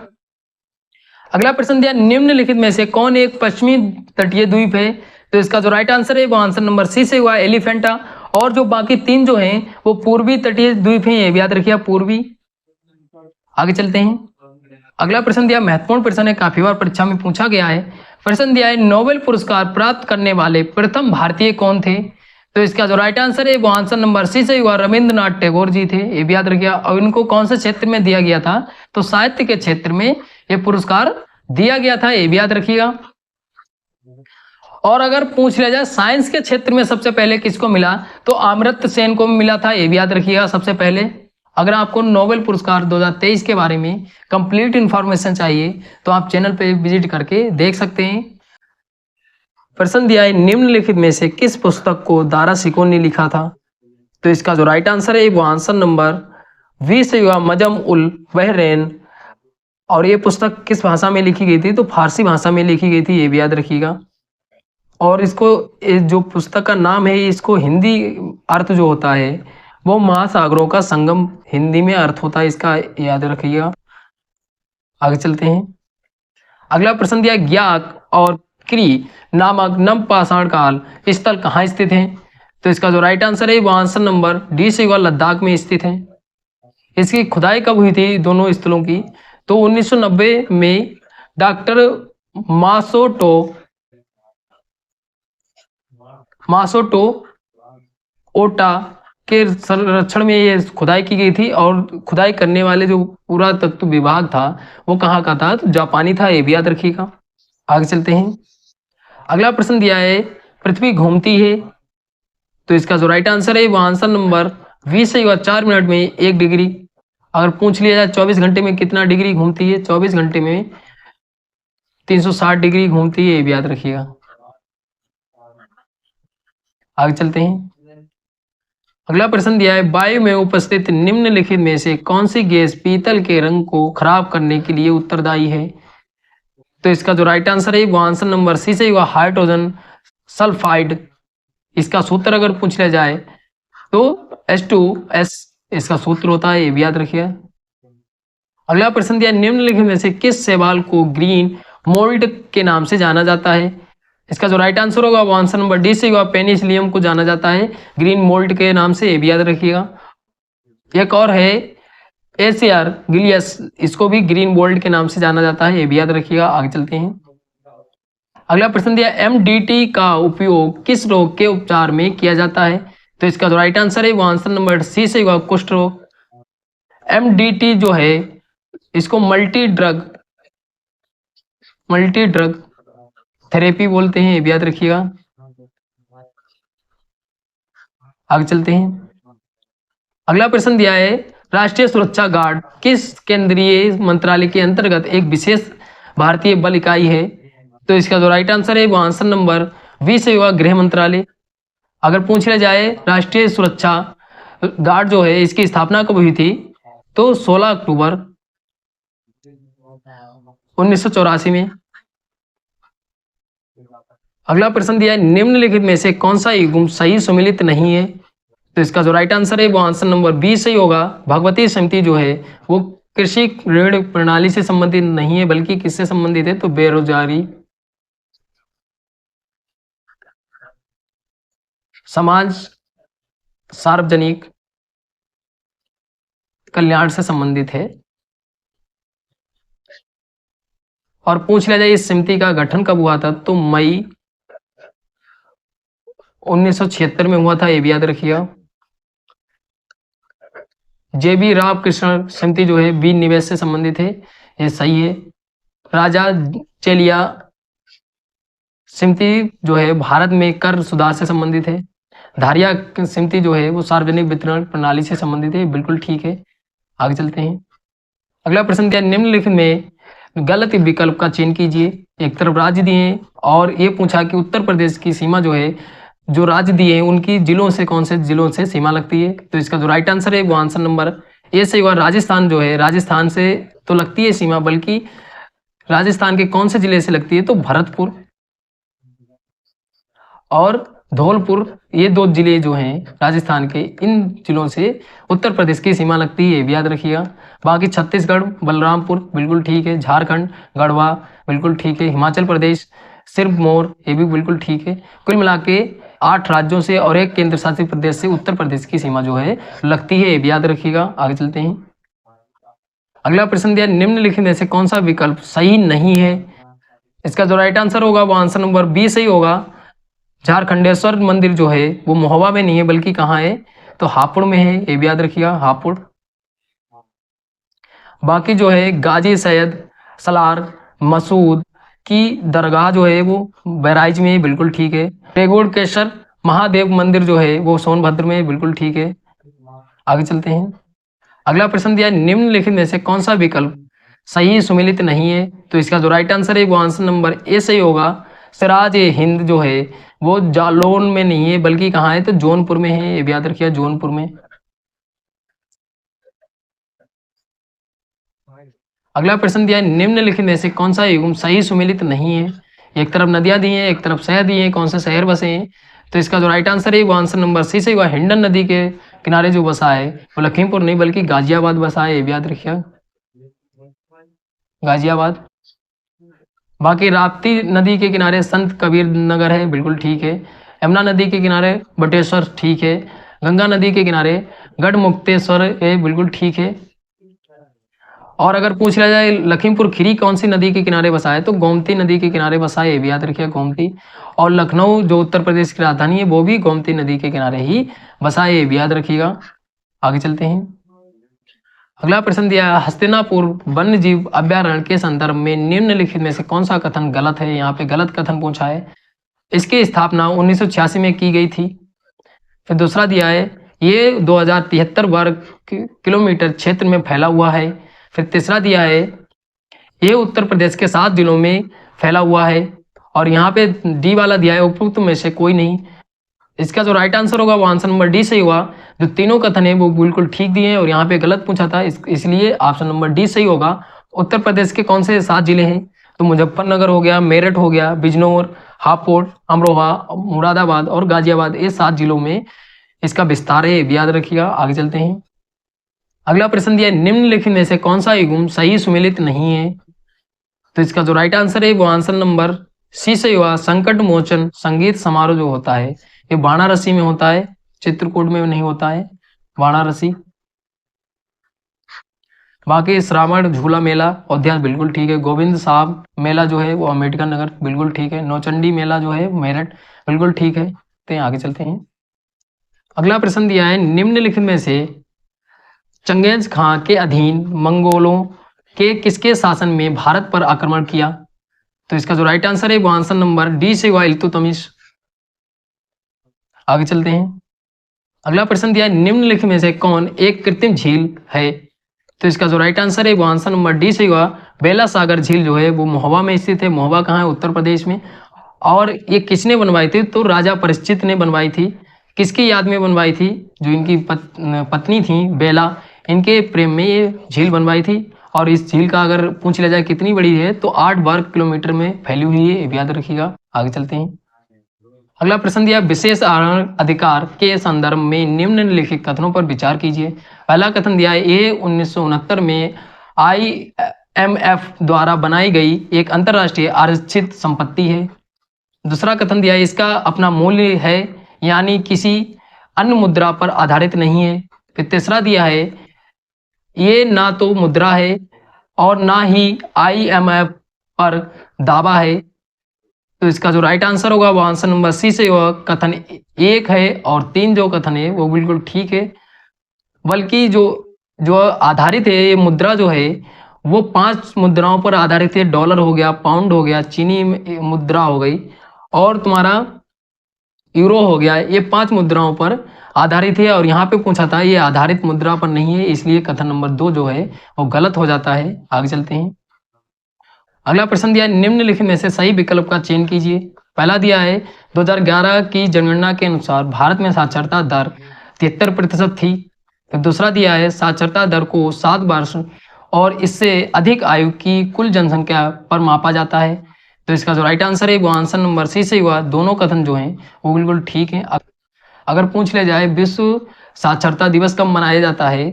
अगला प्रश्न दिया, निम्नलिखित में से कौन एक पश्चिमी तटीय द्वीप है, तो इसका जो राइट आंसर है वो आंसर नंबर सी से हुआ, एलिफेंटा। और जो बाकी 3 जो हैं वो पूर्वी तटीय द्वीप हैं, ये भी याद रखिएगा, पूर्वी। आगे चलते हैं। अगला प्रश्न दिया, महत्वपूर्ण प्रश्न है, काफी बार परीक्षा में पूछा गया है। प्रश्न दिया है, नोबेल पुरस्कार प्राप्त करने वाले प्रथम भारतीय कौन थे, तो इसका जो राइट आंसर है वो आंसर नंबर सी से हुआ, रविंद्रनाथ टैगोर जी थे, ये भी याद रखिएगा। और इनको कौन से क्षेत्र में दिया गया था, तो साहित्य के क्षेत्र में ये पुरस्कार दिया गया था, ये भी याद रखिएगा। और अगर पूछ लिया जाए साइंस के क्षेत्र में सबसे पहले किसको मिला, तो अमर्त्य सेन को मिला था, ये भी याद रखिएगा सबसे पहले। अगर आपको नोबेल पुरस्कार 2023 के बारे में कंप्लीट इंफॉर्मेशन चाहिए तो आप चैनल पे विजिट करके देख सकते हैं। प्रश्न दिया है, निम्नलिखित में से किस पुस्तक को दारा शिकोह ने लिखा था, तो इसका जो राइट आंसर है वो आंसर नंबर वी से हुआ, मजम उल बहरैन। और ये पुस्तक किस भाषा में लिखी गई थी, तो फारसी भाषा में लिखी गई थी, ये भी याद रखिएगा। और इसको जो पुस्तक का नाम है, इसको हिंदी अर्थ जो होता है वो महासागरों का संगम, हिंदी में अर्थ होता है इसका, याद रखिएगा। आगे चलते हैं। अगला प्रश्न दिया, ग्याक और क्री नामक नवपाषाण काल स्थल कहाँ स्थित है, तो इसका जो राइट आंसर है वो आंसर नंबर डी से हुआ, लद्दाख में स्थित है। इसकी खुदाई कब हुई थी दोनों स्थलों की, तो 1990 में डॉक्टर मासोटो मासोटो ओटा के संरक्षण में ये खुदाई की गई थी, और खुदाई करने वाले जो पुरातत्व विभाग था वो कहाँ का था, तो जापानी था, ये भी याद रखिएगा। आगे चलते हैं। अगला प्रश्न दिया है, पृथ्वी घूमती है, तो इसका जो राइट आंसर है वो आंसर नंबर 20 है। 4 मिनट में 1 डिग्री। अगर पूछ लिया जाए 24 घंटे में कितना डिग्री घूमती है, 24 घंटे में 360 डिग्री घूमती है, ये भी याद रखिएगा। आगे चलते हैं। अगला प्रश्न दिया है, वायु में उपस्थित निम्नलिखित में से कौन सी गैस पीतल के रंग को खराब करने के लिए उत्तरदायी है, तो इसका जो राइट आंसर है वो आंसर नंबर सी से होगा, हाइड्रोजन सल्फाइड। इसका सूत्र अगर पूछ लिया जाए तो H2S इसका सूत्र होता है, ये भी याद रखिए। अगला प्रश्न दिया, निम्नलिखित में से किस शैवाल को ग्रीन मोल्ड के नाम से जाना जाता है, इसका जो राइट आंसर होगा वो आंसर नंबर डी से होगा, पेनिसिलियम को जाना जाता है ग्रीन मोल्ड के नाम से, ये भी याद रखिएगा। एक और है एसियर गिलियस, इसको भी ग्रीन मोल्ड के नाम से जाना जाता है, ये भी याद रखिएगा। आगे चलते हैं। अगला प्रश्न दिया, MDT का उपयोग किस रोग के उपचार में किया जाता है, तो इसका जो राइट आंसर है वो आंसर नंबर सी से होगा, कुष्ठ रोग। MDT जो है इसको मल्टी ड्रग थेरेपी बोलते हैं, ये भी याद रखिएगा। आगे चलते हैं। अगला प्रश्न दिया है, राष्ट्रीय सुरक्षा गार्ड किस केंद्रीय मंत्रालय के अंतर्गत एक विशेष भारतीय बल इकाई है, तो इसका जो राइट आंसर है वो आंसर नंबर 20 से होगा, गृह मंत्रालय। अगर पूछ लिया जाए राष्ट्रीय सुरक्षा गार्ड जो है इसकी स्थापना कब हुई थी, तो 16 अक्टूबर 1984 में। अगला प्रश्न दिया है, निम्नलिखित में से कौन सा युग्म सही सुमेलित नहीं है, तो इसका जो राइट आंसर है वो आंसर नंबर 20 सही होगा, भगवती समिति जो है वो कृषि ऋण प्रणाली से संबंधित नहीं है, बल्कि किससे संबंधित है, तो बेरोजगारी समाज सार्वजनिक कल्याण से संबंधित है। और पूछ लिया जाए इस समिति का गठन कब हुआ था, तो मई 1976 में हुआ था, ये भी याद रखिएगा। JB राव कृष्ण समिति जो है बीज निवेश से संबंधित है, ये सही है। राजा चेलिया समिति जो है भारत में कर सुधार से संबंधित है। धारिया समिति जो है वो सार्वजनिक वितरण प्रणाली से संबंधित है, बिल्कुल ठीक है। आगे चलते हैं। अगला प्रश्न दिया, निम्नलिखित में गलत विकल्प का चयन कीजिए। एक तरफ राज्य दिए और ये पूछा कि उत्तर प्रदेश की सीमा जो है, जो राज्य दिए हैं उनकी जिलों से कौन से जिलों से सीमा लगती है, तो इसका जो राइट आंसर है वो आंसर नंबर ए से हुआ, राजस्थान जो है राजस्थान से तो लगती है सीमा, बल्कि राजस्थान के कौन से जिले से लगती है, तो भरतपुर और धौलपुर, ये 2 जिले जो हैं राजस्थान के, इन जिलों से उत्तर प्रदेश की सीमा लगती है, ये भी याद रखिएगा। बाकी छत्तीसगढ़ बलरामपुर बिल्कुल ठीक है, झारखंड गढ़वा बिल्कुल ठीक है, हिमाचल प्रदेश सिरमौर, ये भी बिल्कुल ठीक है। कुल मिला के 8 राज्यों से और 1 केंद्र शासित प्रदेश से उत्तर प्रदेश की सीमा जो है लगती है, ये भी याद रखिएगा। आगे चलते हैं। अगला प्रश्न दिया, निम्नलिखित में से कौन सा विकल्प सही नहीं है, इसका जो राइट आंसर होगा वो आंसर नंबर बी सही होगा। झारखंडेश्वर मंदिर जो है वो महोबा में नहीं है, बल्कि कहाँ है, तो हापुड़ में है, ये भी याद रखिएगा, हापुड़। बाकी जो है गाजी सैयद सलार मसूद की दरगाह जो है वो बहराइच में है, बिल्कुल ठीक है। टेगोर केसर महादेव मंदिर जो है वो सोनभद्र में है, बिल्कुल ठीक है। आगे चलते हैं। अगला प्रश्न दिया, निम्नलिखित में से कौन सा विकल्प सही सुमेलित नहीं है, तो इसका जो राइट आंसर है वो आंसर नंबर ए सही होगा। सिराज ए हिंद जो है वो जालौन में नहीं है, बल्कि कहाँ है, तो जौनपुर में है, ये भी याद रखिए, जौनपुर में। अगला प्रश्न दिया, निम्नलिखित में से कौन सा युग्म सही सुमेलित नहीं है, एक तरफ नदियां दी हैं, एक तरफ शहर दिए हैं, कौन से शहर बसे हैं, तो इसका जो राइट आंसर है वो आंसर नंबर सी से हुआ, हिंडन नदी के किनारे जो बसा है वो लखीमपुर नहीं बल्कि गाजियाबाद बसा है, ये भी याद रखिए, गाजियाबाद। बाकी राप्ती नदी के किनारे संत कबीर नगर है, बिल्कुल ठीक है। यमुना नदी के किनारे बटेश्वर, ठीक है। गंगा नदी के किनारे गढ़मुक्तेश्वर है, बिल्कुल ठीक है। और अगर पूछ लिया जाए लखीमपुर खीरी कौन सी नदी के किनारे बसा है, तो गोमती नदी के किनारे बसा है, ये भी याद रखिए गोमती। और लखनऊ जो उत्तर प्रदेश की राजधानी है वो भी गोमती नदी के किनारे ही बसा है, ये भी याद रखिएगा। आगे चलते हैं। अगला प्रश्न दिया है, हस्तिनापुर वन्य जीव अभ्यारण्य के संदर्भ में निम्नलिखित में से कौन सा कथन गलत है। यहाँ पे गलत कथन पूछा है। इसकी स्थापना 1986 में की गई थी। फिर दूसरा दिया है, ये 2073 वर्ग किलोमीटर क्षेत्र में फैला हुआ है। फिर तीसरा दिया है, ये उत्तर प्रदेश के 7 जिलों में फैला हुआ है। और यहाँ पे डी वाला दिया है, उपयुक्त में से कोई नहीं। इसका जो राइट आंसर होगा वो आंसर नंबर डी सही हुआ। जो तीनों कथन है वो बिल्कुल ठीक दिए हैं और यहाँ पे गलत पूछा था, इसलिए ऑप्शन नंबर डी सही होगा। उत्तर प्रदेश के कौन से 7 जिले हैं, तो मुजफ्फरनगर हो गया, मेरठ हो गया, बिजनौर, हापुड़, अमरोहा, मुरादाबाद और गाजियाबाद, ये 7 जिलों में इसका विस्तार है, याद रखिएगा। आगे चलते हैं। अगला प्रश्न दिया, निम्नलिखित में से कौन सा युग्म सही सुमेलित नहीं है। तो इसका जो राइट आंसर है वो आंसर नंबर सी सही हुआ। संकट मोचन संगीत समारोह जो होता है ये वाराणसी में होता है, चित्रकूट में नहीं होता है, वाराणसी। बाकी श्रावण झूला मेला अयोध्या बिल्कुल ठीक है। गोविंद साहब मेला जो है वो अम्बेडकर नगर बिल्कुल ठीक है। नौचंडी मेला जो है मेरठ बिल्कुल ठीक है। तो आगे चलते हैं। अगला प्रश्न दिया है, निम्नलिखित में से चंगेज खां के अधीन मंगोलों के किसके शासन में भारत पर आक्रमण किया। तो इसका जो राइट आंसर है वो आंसर नंबर डी से हुआ, इल्तुतमिश। आगे चलते हैं। अगला प्रश्न दिया है, निम्नलिखित में से कौन एक कृत्रिम झील है। तो इसका जो राइट आंसर है वो आंसर नंबर डी से हुआ। बेला सागर झील जो है वो महोबा में स्थित है। महोबा कहाँ है, उत्तर प्रदेश में। और ये किसने बनवाई थी, तो राजा परीक्षित ने बनवाई थी। किसकी याद में बनवाई थी, जो इनकी पत्नी थी बेला, इनके प्रेम में ये झील बनवाई थी। और इस झील का अगर पूछ लिया जाए कितनी बड़ी है, तो 8 वर्ग किलोमीटर में फैली हुई है, याद रखिएगा। आगे चलते हैं। अगला प्रश्न दिया, विशेष अधिकार के संदर्भ में निम्नलिखित कथनों पर विचार कीजिए। पहला कथन दिया है, ये 1969 में IMF द्वारा बनाई गई एक अंतरराष्ट्रीय आरक्षित संपत्ति है। दूसरा कथन दिया है, इसका अपना मूल्य है, यानी किसी अन्य मुद्रा पर आधारित नहीं है। फिर तीसरा दिया है, ये ना तो मुद्रा है और ना ही IMF पर दावा है। तो इसका जो राइट आंसर होगा वो आंसर नंबर सी से होगा। कथन 1 है और 3 जो कथन है वो बिल्कुल ठीक है। बल्कि जो आधारित है, ये मुद्रा जो है वो 5 मुद्राओं पर आधारित है। डॉलर हो गया, पाउंड हो गया, चीनी मुद्रा हो गई और तुम्हारा यूरो हो गया। ये 5 मुद्राओं पर आधारित है और यहाँ पे पूछा था ये आधारित मुद्रा पर नहीं है, इसलिए कथन नंबर 2 जो है वो गलत हो जाता है। आगे चलते हैं। अगला प्रश्न दिया है, निम्नलिखित में से सही विकल्प का चयन कीजिए। पहला दिया है, 2011 की जनगणना के अनुसार भारत में साक्षरता दर 73% थी। फिर दूसरा दिया है, साक्षरता दर को 7 वर्ष और इससे अधिक आयु की कुल जनसंख्या पर मापा जाता है। तो इसका जो राइट आंसर है वो आंसर नंबर सी से हुआ। दोनों कथन जो हैं वो बिल्कुल ठीक है। अगर पूछ लिया जाए विश्व साक्षरता दिवस कब मनाया जाता है,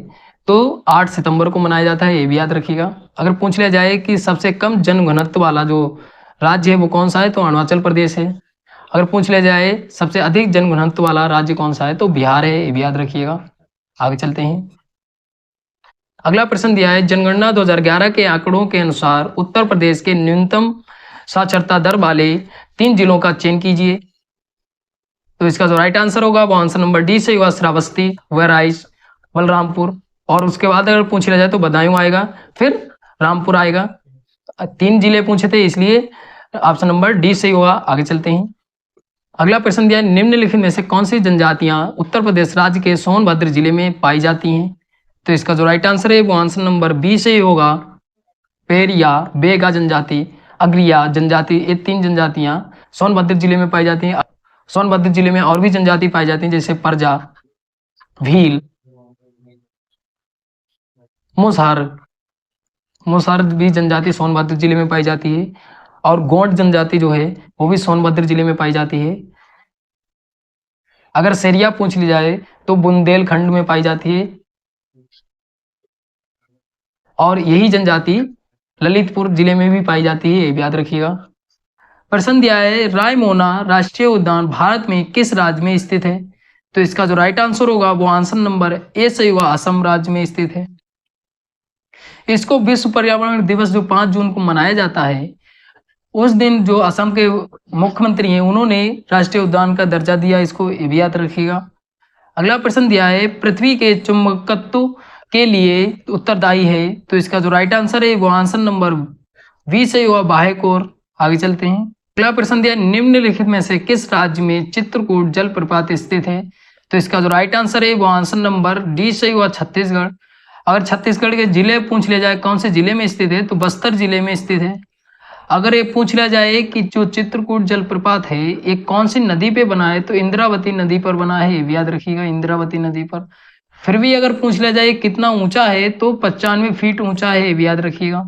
तो 8 सितंबर को मनाया जाता है, ये भी याद रखिएगा। अगर पूछ लिया जाए कि सबसे कम जनघनत्व वाला जो राज्य है वो कौन सा है, तो अरुणाचल प्रदेश है। अगर पूछ लिया जाए सबसे अधिक जनघनत्व वाला राज्य कौन सा है, तो बिहार है, ये भी याद रखिएगा। आगे चलते हैं। अगला प्रश्न दिया है, जनगणना 2011 के आंकड़ों के अनुसार उत्तर प्रदेश के न्यूनतम साक्षरता दर वाले 3 जिलों का चयन कीजिए। तो इसका जो राइट आंसर होगा वो आंसर नंबर डी से होगा, श्रावस्ती, बहराइच, बलरामपुर। और उसके बाद अगर पूछ लिया जाए तो बदायूं आएगा, फिर रामपुर आएगा। 3 जिले पूछे थे, इसलिए ऑप्शन नंबर डी सही होगा। आगे चलते हैं। अगला प्रश्न दिया, निम्नलिखित में से कौन सी जनजातियां उत्तर प्रदेश राज्य के सोनभद्र जिले में पाई जाती हैं। तो इसका जो राइट आंसर है वो आंसर नंबर बी से ही होगा। पेरिया, बेगा जनजाति, अग्रिया जनजाति, ये 3 जनजातियां सोनभद्र जिले में पाई जाती हैं। सोनभद्र जिले में और भी जनजाति पाई जाती हैं, जैसे परजा, भील, मुसहर भी जनजाति सोनभद्र जिले में पाई जाती है। और गोंड जनजाति जो है वो भी सोनभद्र जिले में पाई जाती है। अगर सेरिया पूछ ली जाए तो बुंदेलखंड में पाई जाती है। और यही जनजाति ललितपुर जिले में भी पाई जाती है, ये भी याद रखिएगा। प्रश्न दिया है, रायमोना राष्ट्रीय उद्यान भारत में किस राज्य में स्थित है। तो इसका जो राइट आंसर होगा वो आंसर नंबर ए सही होगा, असम राज्य में स्थित है। इसको विश्व पर्यावरण दिवस जो 5 जून को मनाया जाता है, उस दिन जो असम के मुख्यमंत्री हैं उन्होंने राष्ट्रीय उद्यान का दर्जा दिया, इसको ये भी याद रखिएगा। अगला प्रश्न दिया है, पृथ्वी के चुंबकत्व के लिए उत्तरदायी है, तो इसका जो राइट आंसर है वो आंसर नंबर 20 है, वह बाह्य कोर। आगे चलते हैं। अगला प्रश्न दिया, निम्नलिखित में से किस राज्य में चित्रकूट जलप्रपात स्थित है, तो इसका जो राइट आंसर है वो आंसर नंबर डी से हुआ छत्तीसगढ़। अगर छत्तीसगढ़ के जिले पूछ लिया जाए कौन से जिले में स्थित है, तो बस्तर जिले में स्थित है। अगर ये पूछ लिया जाए कि जो चित्रकूट जलप्रपात है ये कौन सी नदी पे बना है, तो इंद्रावती नदी पर बना है, ये भी याद रखिएगा, इंद्रावती नदी पर। फिर भी अगर पूछ लिया जाए कितना ऊंचा है, तो 95 फीट ऊंचा है, ये भी याद रखिएगा।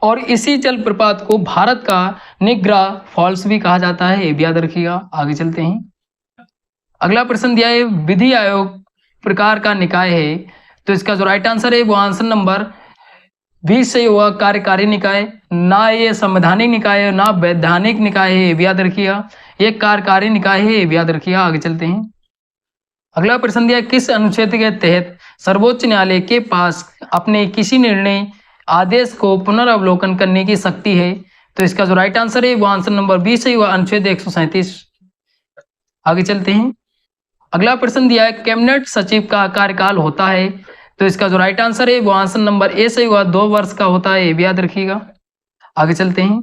और इसी जलप्रपात को भारत का निग्रा फॉल्स भी कहा जाता है, ये भी याद रखिएगा। आगे चलते हैं। अगला प्रश्न दिया है, विधि आयोग प्रकार का निकाय है, तो इसका जो राइट आंसर है वो आंसर नंबर 20 से हुआ कार्यकारी निकाय। ना ये संवैधानिक निकाय है, ना वैधानिक निकाय है, ये भी याद रखिएगा। ये कार्यकारी निकाय है, ये भी याद रखिएगा। आगे चलते हैं। अगला प्रश्न दिया, किस अनुच्छेद के तहत सर्वोच्च न्यायालय के पास अपने किसी निर्णय आदेश को पुनर्वलोकन करने की शक्ति है, तो इसका जो राइट आंसर है वो आंसर नंबर 20 है, वह अनुच्छेद 137। आगे चलते हैं। अगला प्रश्न दिया है, कैबिनेट सचिव का कार्यकाल होता है, तो इसका जो राइट आंसर है वो आंसर नंबर ए से हुआ 2 वर्ष का होता है, ये भी याद रखिएगा। आगे चलते हैं।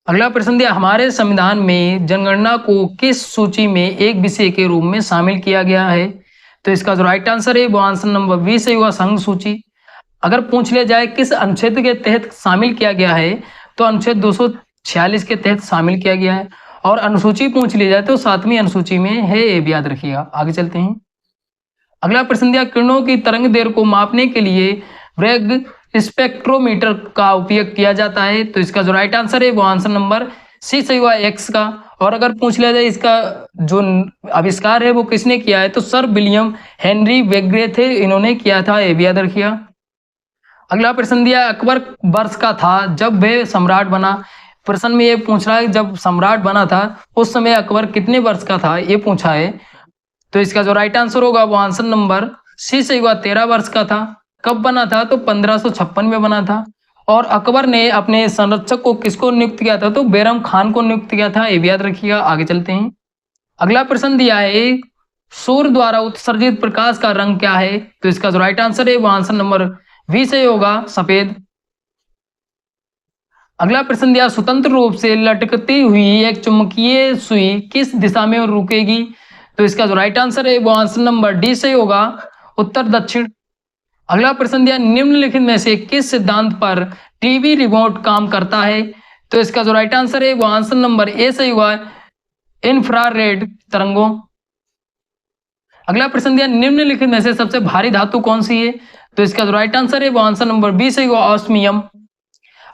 अगला प्रश्न दिया, हमारे संविधान में जनगणना को किस सूची में एक विषय के रूप में शामिल किया गया है, तो इसका जो राइट आंसर है वो आंसर नंबर 20 से हुआ संघ सूची। अगर पूछ लिया जाए किस अनुच्छेद के तहत शामिल किया गया है, तो अनुच्छेद 246 के तहत शामिल किया गया है। और अनुसूची पूछ ली जाए तो 7वीं अनुसूची में है, ये भी याद रखिएगा। आगे चलते हैं। अगला प्रश्न दिया, किरणों की तरंग दैर्घ्य को मापने के लिए ब्रैग स्पेक्ट्रोमीटर का उपयोग किया जाता है, तो इसका जो राइट आंसर है वो आंसर नंबर सी से हुआ एक्स का। और अगर पूछ लिया जाए इसका जो आविष्कार है वो किसने किया है, तो सर विलियम हेनरी वेग्रे थे, इन्होंने किया था, ये भी याद रखिएगा। अगला प्रश्न दिया, अकबर वर्ष का था जब वह सम्राट बना। प्रश्न में ये पूछ रहा है जब सम्राट बना था उस समय अकबर कितने वर्ष का था, ये पूछा है, तो इसका जो राइट आंसर होगा वो आंसर नंबर सी से हुआ 13 वर्ष का था। कब बना था, तो 1556 में बना था। और अकबर ने अपने संरक्षक को किसको नियुक्त किया था, तो बैरम खान को नियुक्त किया था, ये भी याद रखिएगा। आगे चलते हैं। अगला प्रश्न दिया है, सूर्य द्वारा उत्सर्जित प्रकाश का रंग क्या है, तो इसका जो राइट आंसर है वो आंसर नंबर 20 से होगा सफेद। अगला प्रश्न दिया, स्वतंत्र रूप से लटकती हुई एक चुंबकीय सुई किस दिशा में रुकेगी, तो इसका जो राइट आंसर है वो आंसर नंबर डी से होगा उत्तर दक्षिण। अगला प्रश्न दिया, निम्नलिखित में से किस सिद्धांत पर टीवी रिमोट काम करता है, तो इसका जो राइट आंसर है वो आंसर नंबर ए से हुआ इंफ्रारेड तरंगों। अगला प्रश्न दिया, निम्नलिखित में से सबसे भारी धातु कौन सी है, तो इसका जो राइट आंसर है वो आंसर नंबर बी से हुआ ऑस्मियम।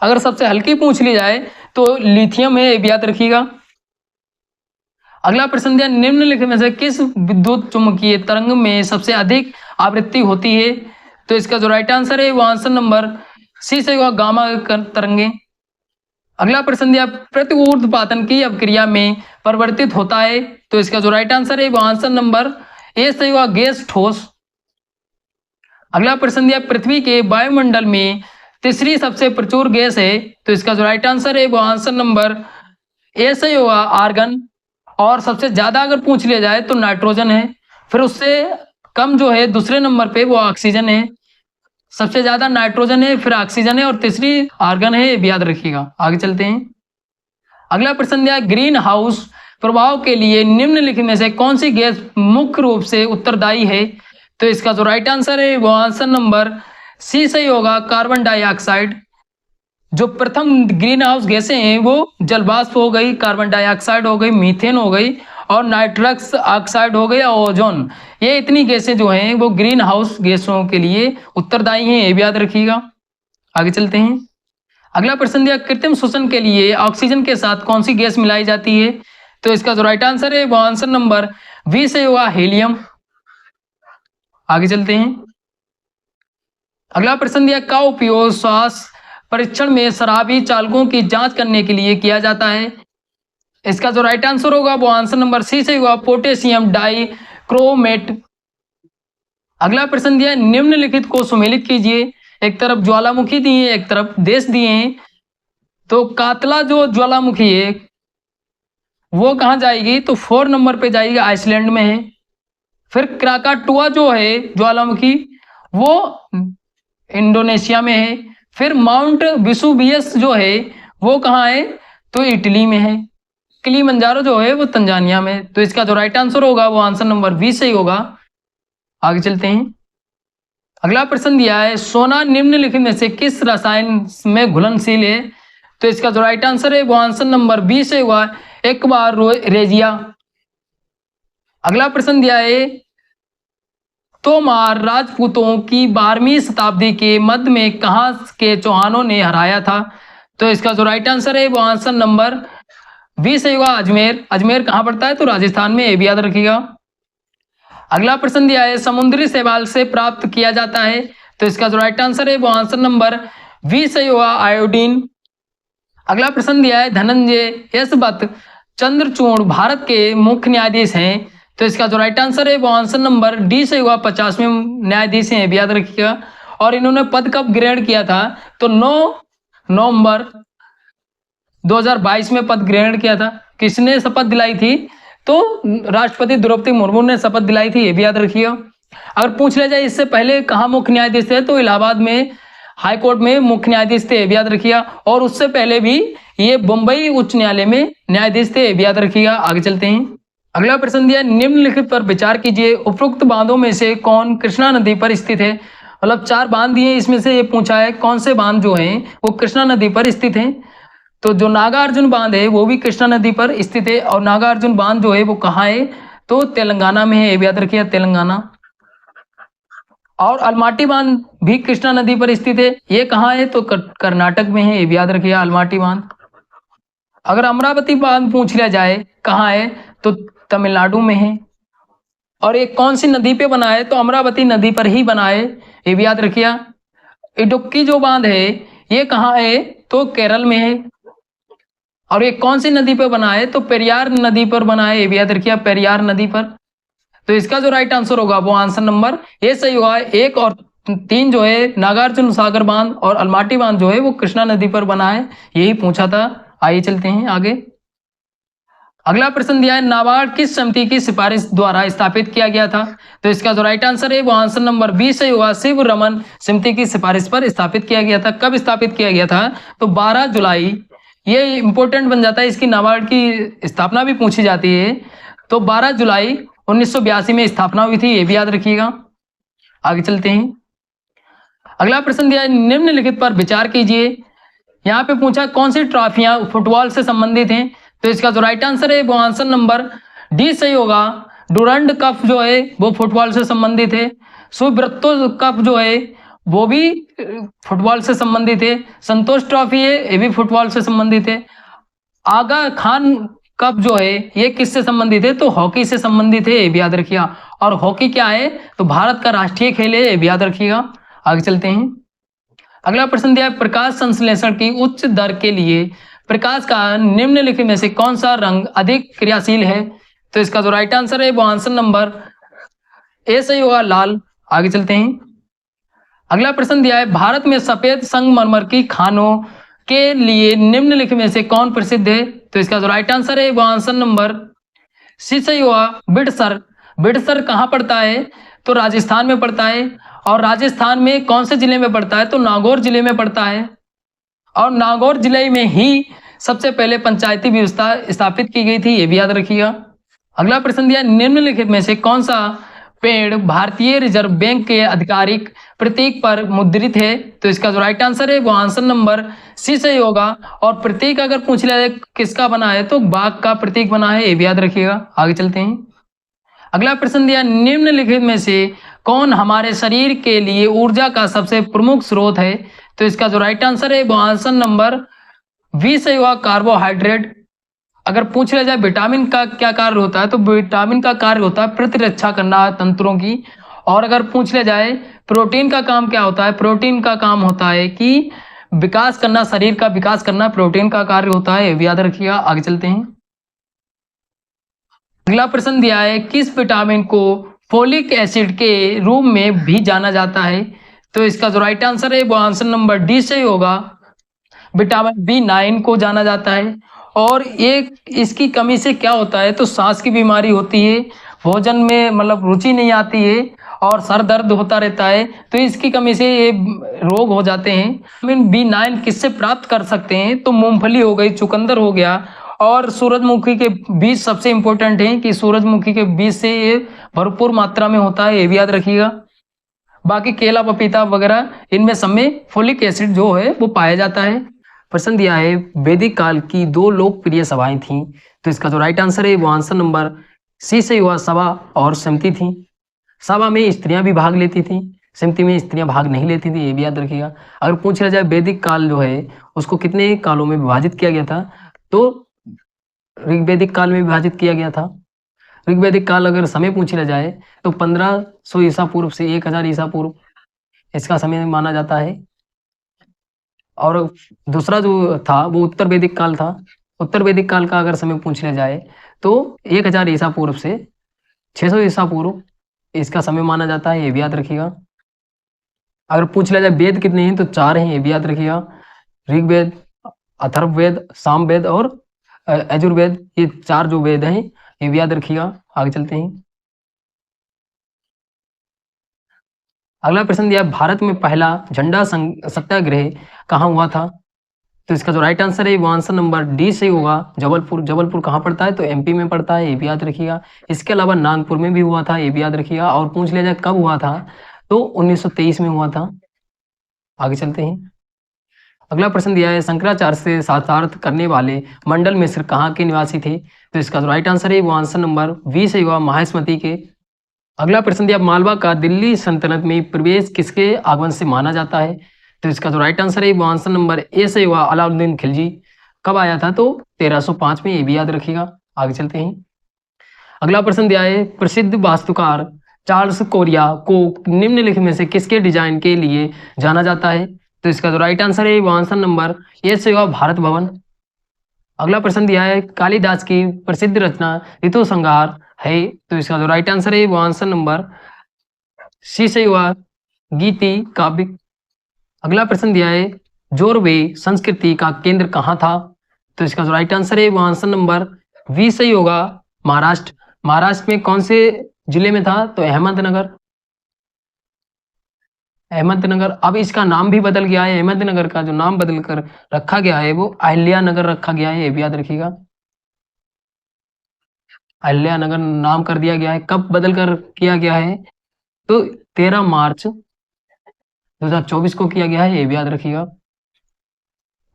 अगर सबसे हल्की पूछ ली जाए तो लिथियम है, ये भी याद रखिएगा। अगला प्रश्न दिया, निम्नलिखित में से किस विद्युत चुंबकीय तरंग में सबसे अधिक आवृत्ति होती है, तो इसका जो राइट आंसर है वो आंसर नंबर सी से हुआ गामा तरंगे। अगला प्रश्न दिया, प्रत्युर्ध्वपातन की अवक्रिया में परिवर्तित होता है, तो इसका जो राइट आंसर है वो आंसर नंबर ए से हुआ गैस ठोस। अगला प्रश्न दिया, पृथ्वी के वायुमंडल में तीसरी सबसे प्रचुर गैस है, तो इसका जो राइट आंसर है वो आंसर नंबर ए से होगा आर्गन। और सबसे ज्यादा अगर पूछ लिया जाए तो नाइट्रोजन है, फिर उससे कम जो है दूसरे नंबर पे वो ऑक्सीजन है। सबसे ज्यादा नाइट्रोजन है, फिर ऑक्सीजन है और तीसरी आर्गन है, ये भी याद रखिएगा। आगे चलते हैं। अगला प्रश्न दिया, ग्रीन हाउस प्रभाव के लिए निम्नलिखित में से कौन सी गैस मुख्य रूप से उत्तरदायी है, तो इसका जो राइट आंसर है वो आंसर नंबर सी से होगा कार्बन डाइऑक्साइड। जो प्रथम ग्रीन हाउस गैसें हैं वो जलवाष्प हो गई, कार्बन डाइऑक्साइड हो गई, मीथेन हो गई और नाइट्रस ऑक्साइड हो गई और ओजोन। ये इतनी गैसें जो हैं वो ग्रीन हाउस गैसों के लिए उत्तरदायी हैं, ये भी याद रखिएगा। आगे चलते हैं। अगला प्रश्न दिया, कृत्रिम श्वसन के लिए ऑक्सीजन के साथ कौन सी गैस मिलाई जाती है, तो इसका जो राइट आंसर है वो आंसर नंबर बी से होगा हीलियम। आगे चलते हैं। अगला प्रश्न दिया, का उपयोग श्वास परीक्षण में शराबी चालकों की जांच करने के लिए किया जाता है, इसका जो राइट आंसर होगा वो आंसर नंबर सी से होगा पोटेशियम डाइक्रोमेट। अगला प्रश्न दिया है, निम्नलिखित को सुमेलित कीजिए। एक तरफ ज्वालामुखी दिए हैं, एक तरफ देश दिए हैं। तो कातला जो ज्वालामुखी है वो कहाँ जाएगी? तो 4 नंबर पे जाएगी, आइसलैंड में है। फिर क्राकाटुआ जो है ज्वालामुखी वो इंडोनेशिया में है। फिर माउंट विसुवियस जो है वो कहाँ है? तो इटली में है। किलिमंजारो जो है वो तंजानिया में। तो इसका जो राइट आंसर होगा वो आंसर नंबर 20 सही होगा। आगे चलते हैं। अगला प्रश्न दिया है, सोना निम्नलिखित में से किस रसायन में घुलनशील है? तो इसका जो राइट आंसर है वो आंसर नंबर 20 सही होगा, एक बार रेजिया। अगला प्रश्न दिया है, तोमार राजपूतों की 12वीं शताब्दी के मध्य में कहां के चौहानों ने हराया था? तो इसका जो राइट आंसर है वो आंसर नंबर 20 सही होगा, अजमेर। अजमेर कहां पड़ता है? तो राजस्थान में, ये भी याद रखिएगा। अगला प्रश्न दिया है, समुद्री शैवाल से प्राप्त किया जाता है। तो इसका जो राइट आंसर है वो आंसर नंबर 20 सही होगा, आयोडीन। अगला प्रश्न दिया है, धनंजय यशवंत चंद्रचूड़ भारत के मुख्य न्यायाधीश हैं। तो इसका जो राइट आंसर है वो आंसर नंबर डी सही होगा, 50वें न्यायाधीश हैं, याद रखिएगा। और इन्होंने पद कब ग्रहण किया था? तो 9 नवंबर 2022 में पद ग्रहण किया था। किसने शपथ दिलाई थी? तो राष्ट्रपति द्रौपदी मुर्मू ने शपथ दिलाई थी, ये भी याद रखिएगा। अगर पूछ लिया जाए इससे पहले कहाँ मुख्य न्यायाधीश थे? तो इलाहाबाद में हाई कोर्ट में मुख्य न्यायाधीश थे, ये भी याद रखिएगा। और उससे पहले भी ये बंबई उच्च न्यायालय में न्यायाधीश थे, ये भी याद रखिएगा। आगे चलते हैं। अगला प्रश्न दिया, निम्नलिखित पर विचार कीजिए। उपरोक्त बांधों में से कौन कृष्णा नदी पर स्थित है? मतलब 4 बांध दिए, इसमें से ये पूछा है कौन से बांध जो हैं वो कृष्णा नदी पर स्थित हैं। तो जो नागार्जुन बांध है वो भी कृष्णा नदी पर स्थित है। और नागार्जुन बांध जो है वो कहाँ है? तो तेलंगाना में है, ये भी याद रखिए, तेलंगाना। और अलमाटी बांध भी कृष्णा नदी पर स्थित है, ये कहाँ है? तो कर्नाटक में है, ये भी याद रखिए, अलमाटी बांध। अगर अमरावती बांध पूछ लिया जाए कहाँ है? तो तमिलनाडु में है। और ये कौन सी नदी पे बना है? तो अमरावती नदी पर ही बना है, ये भी याद रखिए। इडुक्की जो बांध है ये कहाँ है? तो केरल में है। और ये कौन सी नदी पर बना है? तो पेरियार नदी पर बना है, ये भी याद रखिए, पेरियार नदी पर। तो इसका जो राइट आंसर होगा वो आंसर नंबर ये सही होगा। 1 और 3 जो है नागार्जुन सागर बांध और अलमाटी बांध जो है वो कृष्णा नदी पर बना है, यही पूछा था। आइए चलते हैं आगे। अगला प्रश्न दिया है, नाबार्ड किस समिति की सिफारिश द्वारा स्थापित किया गया था? तो इसका जो राइट आंसर है वो आंसर नंबर 20 सही होगा, शिव रमन समिति की सिफारिश पर स्थापित किया गया था। कब स्थापित किया गया था? तो 12 जुलाई। ये इंपॉर्टेंट बन जाता है, इसकी नाबार्ड की स्थापना भी पूछी जाती है। तो 12 जुलाई 1982 में स्थापना हुई थी, ये भी याद रखिएगा। आगे चलते हैं। अगला प्रश्न दिया है, निम्नलिखित पर विचार कीजिए। यहाँ पे पूछा कौन सी ट्रॉफियां फुटबॉल से संबंधित हैं? तो इसका जो राइट आंसर है वो आंसर नंबर डी सही होगा, डुरंड कप जो है वो फुटबॉल से संबंधित है। सुब्रतो कप जो है वो भी फुटबॉल से संबंधित है। संतोष ट्रॉफी है, ये भी फुटबॉल से संबंधित है। आगा खान कप जो है ये किससे संबंधित है? तो हॉकी से संबंधित है, ये भी याद रखिएगा। और हॉकी क्या है? तो भारत का राष्ट्रीय खेल है, ये भी याद रखिएगा। आगे चलते हैं। अगला प्रश्न दिया है, प्रकाश संश्लेषण की उच्च दर के लिए प्रकाश का निम्नलिखित में से कौन सा रंग अधिक क्रियाशील है? तो इसका जो राइट आंसर है वो आंसर नंबर ए सही होगा, लाल। आगे चलते हैं। अगला प्रश्न दिया है, भारत में सफेद संगमरमर की खानों के लिए निम्नलिखित में से कौन प्रसिद्ध है? तो इसका जो राइट आंसर है वो आंसर नंबर सी सही होगा, बिडसर। बिडसर कहाँ पड़ता है? तो राजस्थान में पड़ता है। और राजस्थान में कौन से जिले में पड़ता है? तो नागौर जिले में पड़ता है। और नागौर जिले में ही सबसे पहले पंचायती व्यवस्था स्थापित की गई थी, ये भी याद रखिएगा। अगला प्रश्न दिया, निम्नलिखित में से कौन सा पेड़ भारतीय रिजर्व बैंक के आधिकारिक प्रतीक पर मुद्रित है? तो इसका जो राइट आंसर है वो आंसर नंबर सी सही होगा। और प्रतीक अगर पूछ लिया जाए किसका बना है तो बाघ का प्रतीक बना है, ये भी याद रखिएगा। आगे चलते हैं। अगला प्रश्न दिया, निम्नलिखित में से कौन हमारे शरीर के लिए ऊर्जा का सबसे प्रमुख स्रोत है? तो इसका जो राइट आंसर है वो आंसर नंबर बी सही होगा, कार्बोहाइड्रेट। अगर पूछ लिया जाए विटामिन का क्या कार्य होता है तो विटामिन का कार्य होता है प्रतिरक्षा करना तंत्रों की। और अगर पूछ लिया जाए प्रोटीन का काम क्या होता है, प्रोटीन का काम होता है कि विकास करना, शरीर का विकास करना प्रोटीन का कार्य होता है, ये भी याद रखिएगा। आगे चलते हैं। अगला प्रश्न दिया है, किस विटामिन को फोलिक एसिड के रूप में भी जाना जाता है। तो इसका जो राइट आंसर है वो आंसर नंबर डी से ही होगा। विटामिन B9 को जाना जाता है। और एक इसकी कमी से क्या होता है, तो सांस की बीमारी होती है, भोजन में मतलब रुचि नहीं आती है और सर दर्द होता रहता है, तो इसकी कमी से ये रोग हो जाते हैं। विटामिन B9 किससे प्राप्त कर सकते हैं, तो मूंगफली हो गई, चुकंदर हो गया, और सूरजमुखी के बीज सबसे इंपॉर्टेंट है कि सूरजमुखी के बीज से ये भरपूर मात्रा में होता है, ये भी याद रखिएगा। बाकी केला, पपीता वगैरह इनमें सब में फोलिक एसिड जो है वो पाया जाता है। प्रश्न दिया है वैदिक काल की 2 लोकप्रिय सभाएं थीं, तो इसका जो राइट आंसर है वो आंसर नंबर सी से हुआ, सभा और समिति थी। सभा में स्त्रियां भी भाग लेती थी, समिति में स्त्रियां भाग नहीं लेती थी, ये भी याद रखिएगा। अगर पूछ लिया जाए वैदिक काल जो है उसको कितने कालों में विभाजित किया गया था, तो ऋग्वैदिक काल में विभाजित किया गया था। ऋग्वैदिक काल अगर समय पूछ लिया जाए तो 1500 ईसा पूर्व से 1000 ईसा पूर्व इसका समय माना जाता है। और दूसरा जो था वो उत्तर वैदिक काल था। उत्तर वैदिक काल का अगर समय पूछ लिया जाए तो 1000 ईसा पूर्व से 600 ईसा पूर्व इसका समय माना जाता है, ये भी याद रखिएगा। अगर पूछ लिया जाए वेद कितने हैं, तो 4 हैं, ये भी याद रखिएगा। ऋग्वेद, अथर्ववेद, सामवेद और यजुर्वेद, ये 4 जो वेद हैं ये भी याद रखिएगा। आगे चलते हैं। अगला प्रश्न दिया भारत में पहला झंडा सत्याग्रह कहाँ हुआ था, तो इसका जो राइट आंसर है वो आंसर नंबर डी से होगा, जबलपुर। जबलपुर कहाँ पड़ता है, तो MP में पड़ता है, ये भी याद रखिएगा। इसके अलावा नागपुर में भी हुआ था, ये भी याद रखिएगा। और पूछ लिया जाए कब हुआ था, तो 1923 में हुआ था। आगे चलते हैं। अगला प्रश्न दिया है शंकराचार्य से साक्षात करने वाले मंडल मिश्र कहाँ के निवासी थे, तो इसका जो राइट आंसर है वो आंसर नंबर बी से होगा, माहिष्मती के। अगला प्रश्न दिया मालवा का दिल्ली सल्तनत में प्रवेश किसके आगमन से माना जाता है, तो इसका जो राइट आंसर है वो आंसर नंबर ए से हुआ, अलाउद्दीन खिलजी। कब आया था, तो 1305 में, ये भी याद रखिएगा। आगे चलते हैं। अगला प्रश्न दिया है प्रसिद्ध वास्तुकार चार्ल्स कोरिया को निम्नलिखित में से किसके डिजाइन के लिए जाना जाता है, तो इसका जो राइट आंसर है वो आंसर नंबर ए से हुआ, भारत भवन। अगला प्रश्न दिया है कालिदास की प्रसिद्ध रचना ऋतु संहार है, तो इसका जो राइट आंसर है वो आंसर नंबर सी से हुआ, गीति काव्य। अगला प्रश्न दिया है जोरवे संस्कृति का केंद्र कहाँ था, तो इसका जो राइट आंसर है वो आंसर नंबर बी से ही होगा, महाराष्ट्र। महाराष्ट्र में कौन से जिले में था, तो अहमदनगर। अहमदनगर, अब इसका नाम भी बदल गया है, अहमदनगर का जो नाम बदल कर रखा गया है वो अहिल्यानगर रखा गया है, ये भी याद रखिएगा। अहिल्यानगर नाम कर दिया गया है। कब बदल कर किया गया है, तो 13 मार्च 2024 को किया गया है, ये भी याद रखिएगा।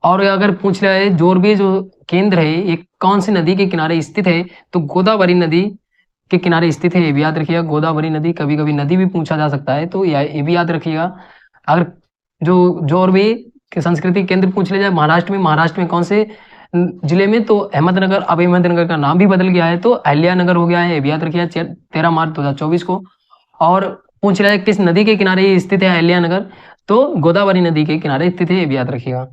और अगर पूछ लिया है जोरबे जो केंद्र है ये कौन सी नदी के किनारे स्थित है, तो गोदावरी नदी के किनारे स्थित है, ये भी याद रखिएगा। गोदावरी नदी, कभी कभी नदी भी पूछा जा सकता है, तो ये भी याद रखिएगा। अगर जो जोरबे के संस्कृति केंद्र पूछ लिया जाए महाराष्ट्र में कौन से जिले में, तो अहमदनगर। अब अहमदनगर का नाम भी बदल गया है, तो अहिल्यानगर हो गया है, ये भी याद रखिएगा 13 मार्च 2024 को। और पूछ लिया जाए किस नदी के किनारे स्थित है अहिल्यानगर, तो गोदावरी नदी के किनारे स्थित है, ये भी याद रखिएगा।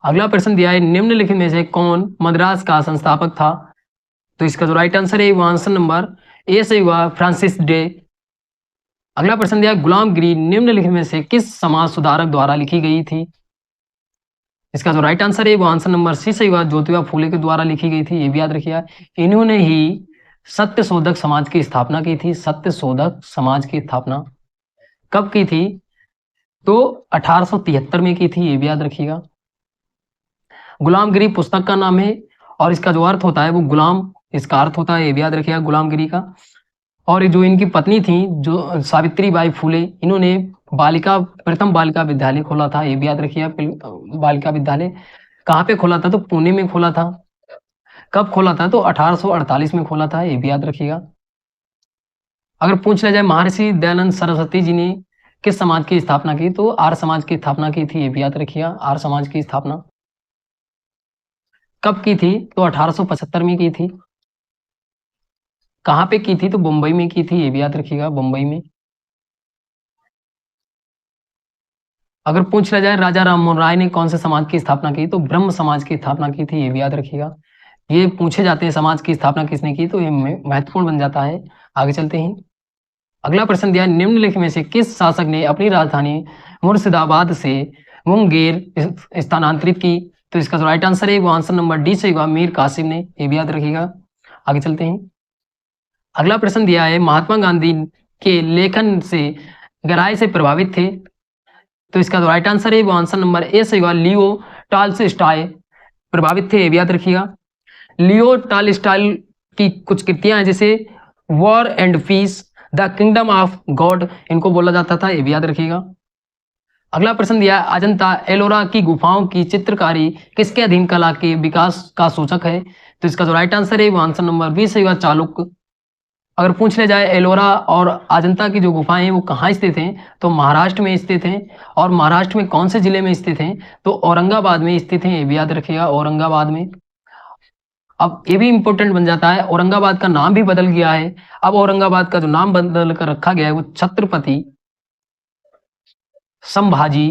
अगला प्रश्न दिया है निम्नलिखित में से कौन मद्रास का संस्थापक था, तो इसका जो राइट आंसर है वो आंसर नंबर ए से हुआ, फ्रांसिस डे। अगला प्रश्न दिया गुलामगिरी निम्नलिखित में से किस समाज सुधारक द्वारा लिखी गई थी, इसका जो राइट आंसर है वो आंसर नंबर सी से हुआ, ज्योतिबा फूले के द्वारा लिखी गई थी, ये भी याद रखिएगा। इन्होंने ही सत्य शोधक समाज की स्थापना की थी। सत्य शोधक समाज की स्थापना कब की थी, तो 1873 में की थी, ये भी याद रखिएगा। गुलामगिरी पुस्तक का नाम है और इसका जो अर्थ होता है वो गुलाम, इसका अर्थ होता है, ये भी याद रखिएगा गुलामगिरी का। और जो इनकी पत्नी थी जो सावित्रीबाई फूले, इन्होंने प्रथम बालिका विद्यालय खोला था, ये भी याद रखिएगा। बालिका विद्यालय कहाँ पे खोला था, तो पुणे में खोला था। कब खोला था, तो 1848 में खोला था, ये भी याद रखिएगा। अगर पूछ लिया जाए महर्षि दयानंद सरस्वती जी ने किस समाज की स्थापना की, तो आर्य समाज की स्थापना की थी, ये भी याद रखिएगा। आर्य समाज की स्थापना कब की थी, तो 1875 में की थी। कहाँ पे की थी, तो मुंबई में की थी, ये भी याद रखिएगा, मुंबई में। अगर पूछ लिया जाए राजा राममोहन राय ने कौन से समाज की स्थापना की, तो ब्रह्म समाज की स्थापना की थी, ये भी याद रखिएगा। ये पूछे जाते हैं समाज की स्थापना किसने की, तो ये महत्वपूर्ण बन जाता है। आगे चलते हैं। अगला प्रश्न दिया है, निम्नलिखित में से किस शासक ने अपनी राजधानी मुर्शिदाबाद से मुंगेर स्थानांतरित की? तो इसका जो राइट आंसर है वो आंसर नंबर डी से होगा, मीर कासिम ने। ये भी याद रखिएगा। आगे चलते हैं। अगला प्रश्न दिया है, महात्मा गांधी के लेखन से गहराई से प्रभावित थे? तो इसका जो राइट आंसर है वो आंसर नंबर ए से होगा, लियो टॉल्स्टॉय प्रभावित थे। ये भी याद रखिएगा। लियो टॉल्स्टॉय की कुछ कृतियां हैं, जैसे war and peace, the kingdom of God, इनको बोला जाता था। ये भी याद रखिएगा। अगला प्रश्न दिया है, अजंता एलोरा की गुफाओं की चित्रकारी किसके अधीन कला के विकास का सूचक है? तो इसका जो राइट आंसर है वो आंसर नंबर बी से होगा, चालुक्य। अगर पूछ ले जाए एलोरा और अजंता की जो गुफाएं हैं वो कहाँ स्थित हैं, तो महाराष्ट्र में स्थित हैं। और महाराष्ट्र में कौन से जिले में स्थित हैं? तो औरंगाबाद में स्थित हैं। ये भी याद रखिएगा, औरंगाबाद में। अब ये भी इंपॉर्टेंट बन जाता है, औरंगाबाद का नाम भी बदल गया है। अब औरंगाबाद का जो नाम बदल कर रखा गया है वो छत्रपति संभाजी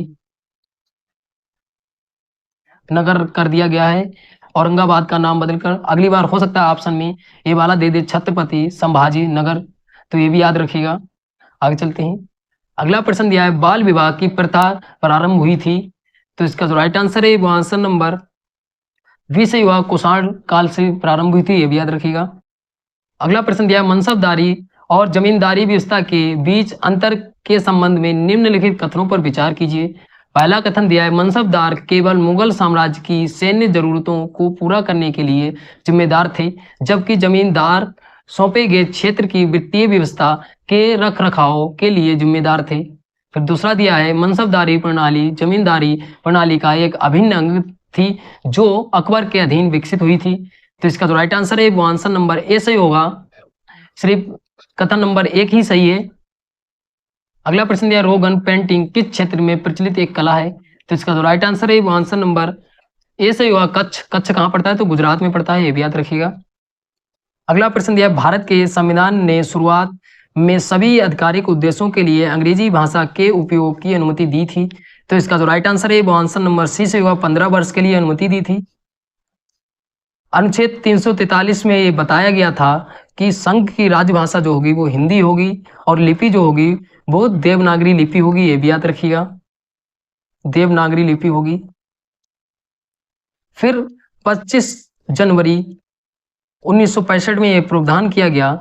नगर कर दिया गया है। औरंगाबाद का नाम बदलकर अगली बार हो सकता है ऑप्शन में ये वाला दे दे, छत्रपति संभाजी नगर। तो ये भी याद रखिएगा। आगे चलते हैं। अगला प्रश्न दिया है, बाल विवाह की प्रथा प्रारंभ हुई थी? तो इसका जो राइट आंसर है वो आंसर नंबर बी से हुआ, कुषाण काल से प्रारंभ हुई थी। ये भी याद रखिएगा। अगला प्रश्न दिया है, मनसबदारी और जमींदारी व्यवस्था के बीच अंतर के संबंध में निम्नलिखित कथनों पर विचार कीजिए। पहला कथन दिया है, मनसबदार केवल मुगल साम्राज्य की सैन्य जरूरतों को पूरा करने के लिए जिम्मेदार थे, जबकि जमींदार सौंपे गए क्षेत्र की वित्तीय व्यवस्था के रख रखाव के लिए जिम्मेदार थे। फिर दूसरा दिया है, मनसबदारी प्रणाली जमींदारी प्रणाली का एक अभिन्न अंग थी जो अकबर के अधीन विकसित हुई थी। तो इसका जो राइट आंसर है वो आंसर नंबर ए से होगा, सिर्फ कथन नंबर एक ही सही है। अगला प्रश्न दिया, रोगन पेंटिंग किस क्षेत्र में प्रचलित एक कला है? तो इसका जो राइट आंसर है वो आंसर नंबर ए से होगा, कच्छ। कच्छ कहाँ पड़ता है? तो गुजरात में पड़ता है। ये भी याद रखिएगा। अगला प्रश्न दिया, भारत के संविधान ने शुरुआत में सभी आधिकारिक उद्देश्यों के लिए अंग्रेजी भाषा के उपयोग की अनुमति दी थी। तो इसका जो राइट आंसर है वो आंसर नंबर सी से होगा, 15 वर्ष के लिए अनुमति दी थी। अनुच्छेद 343 में ये बताया गया था कि संघ की राजभाषा जो होगी वो हिंदी होगी और लिपि जो होगी वो देवनागरी लिपि होगी। ये भी याद रखिएगा, देवनागरी लिपि होगी। फिर 25 जनवरी 1965 में ये प्रावधान किया गया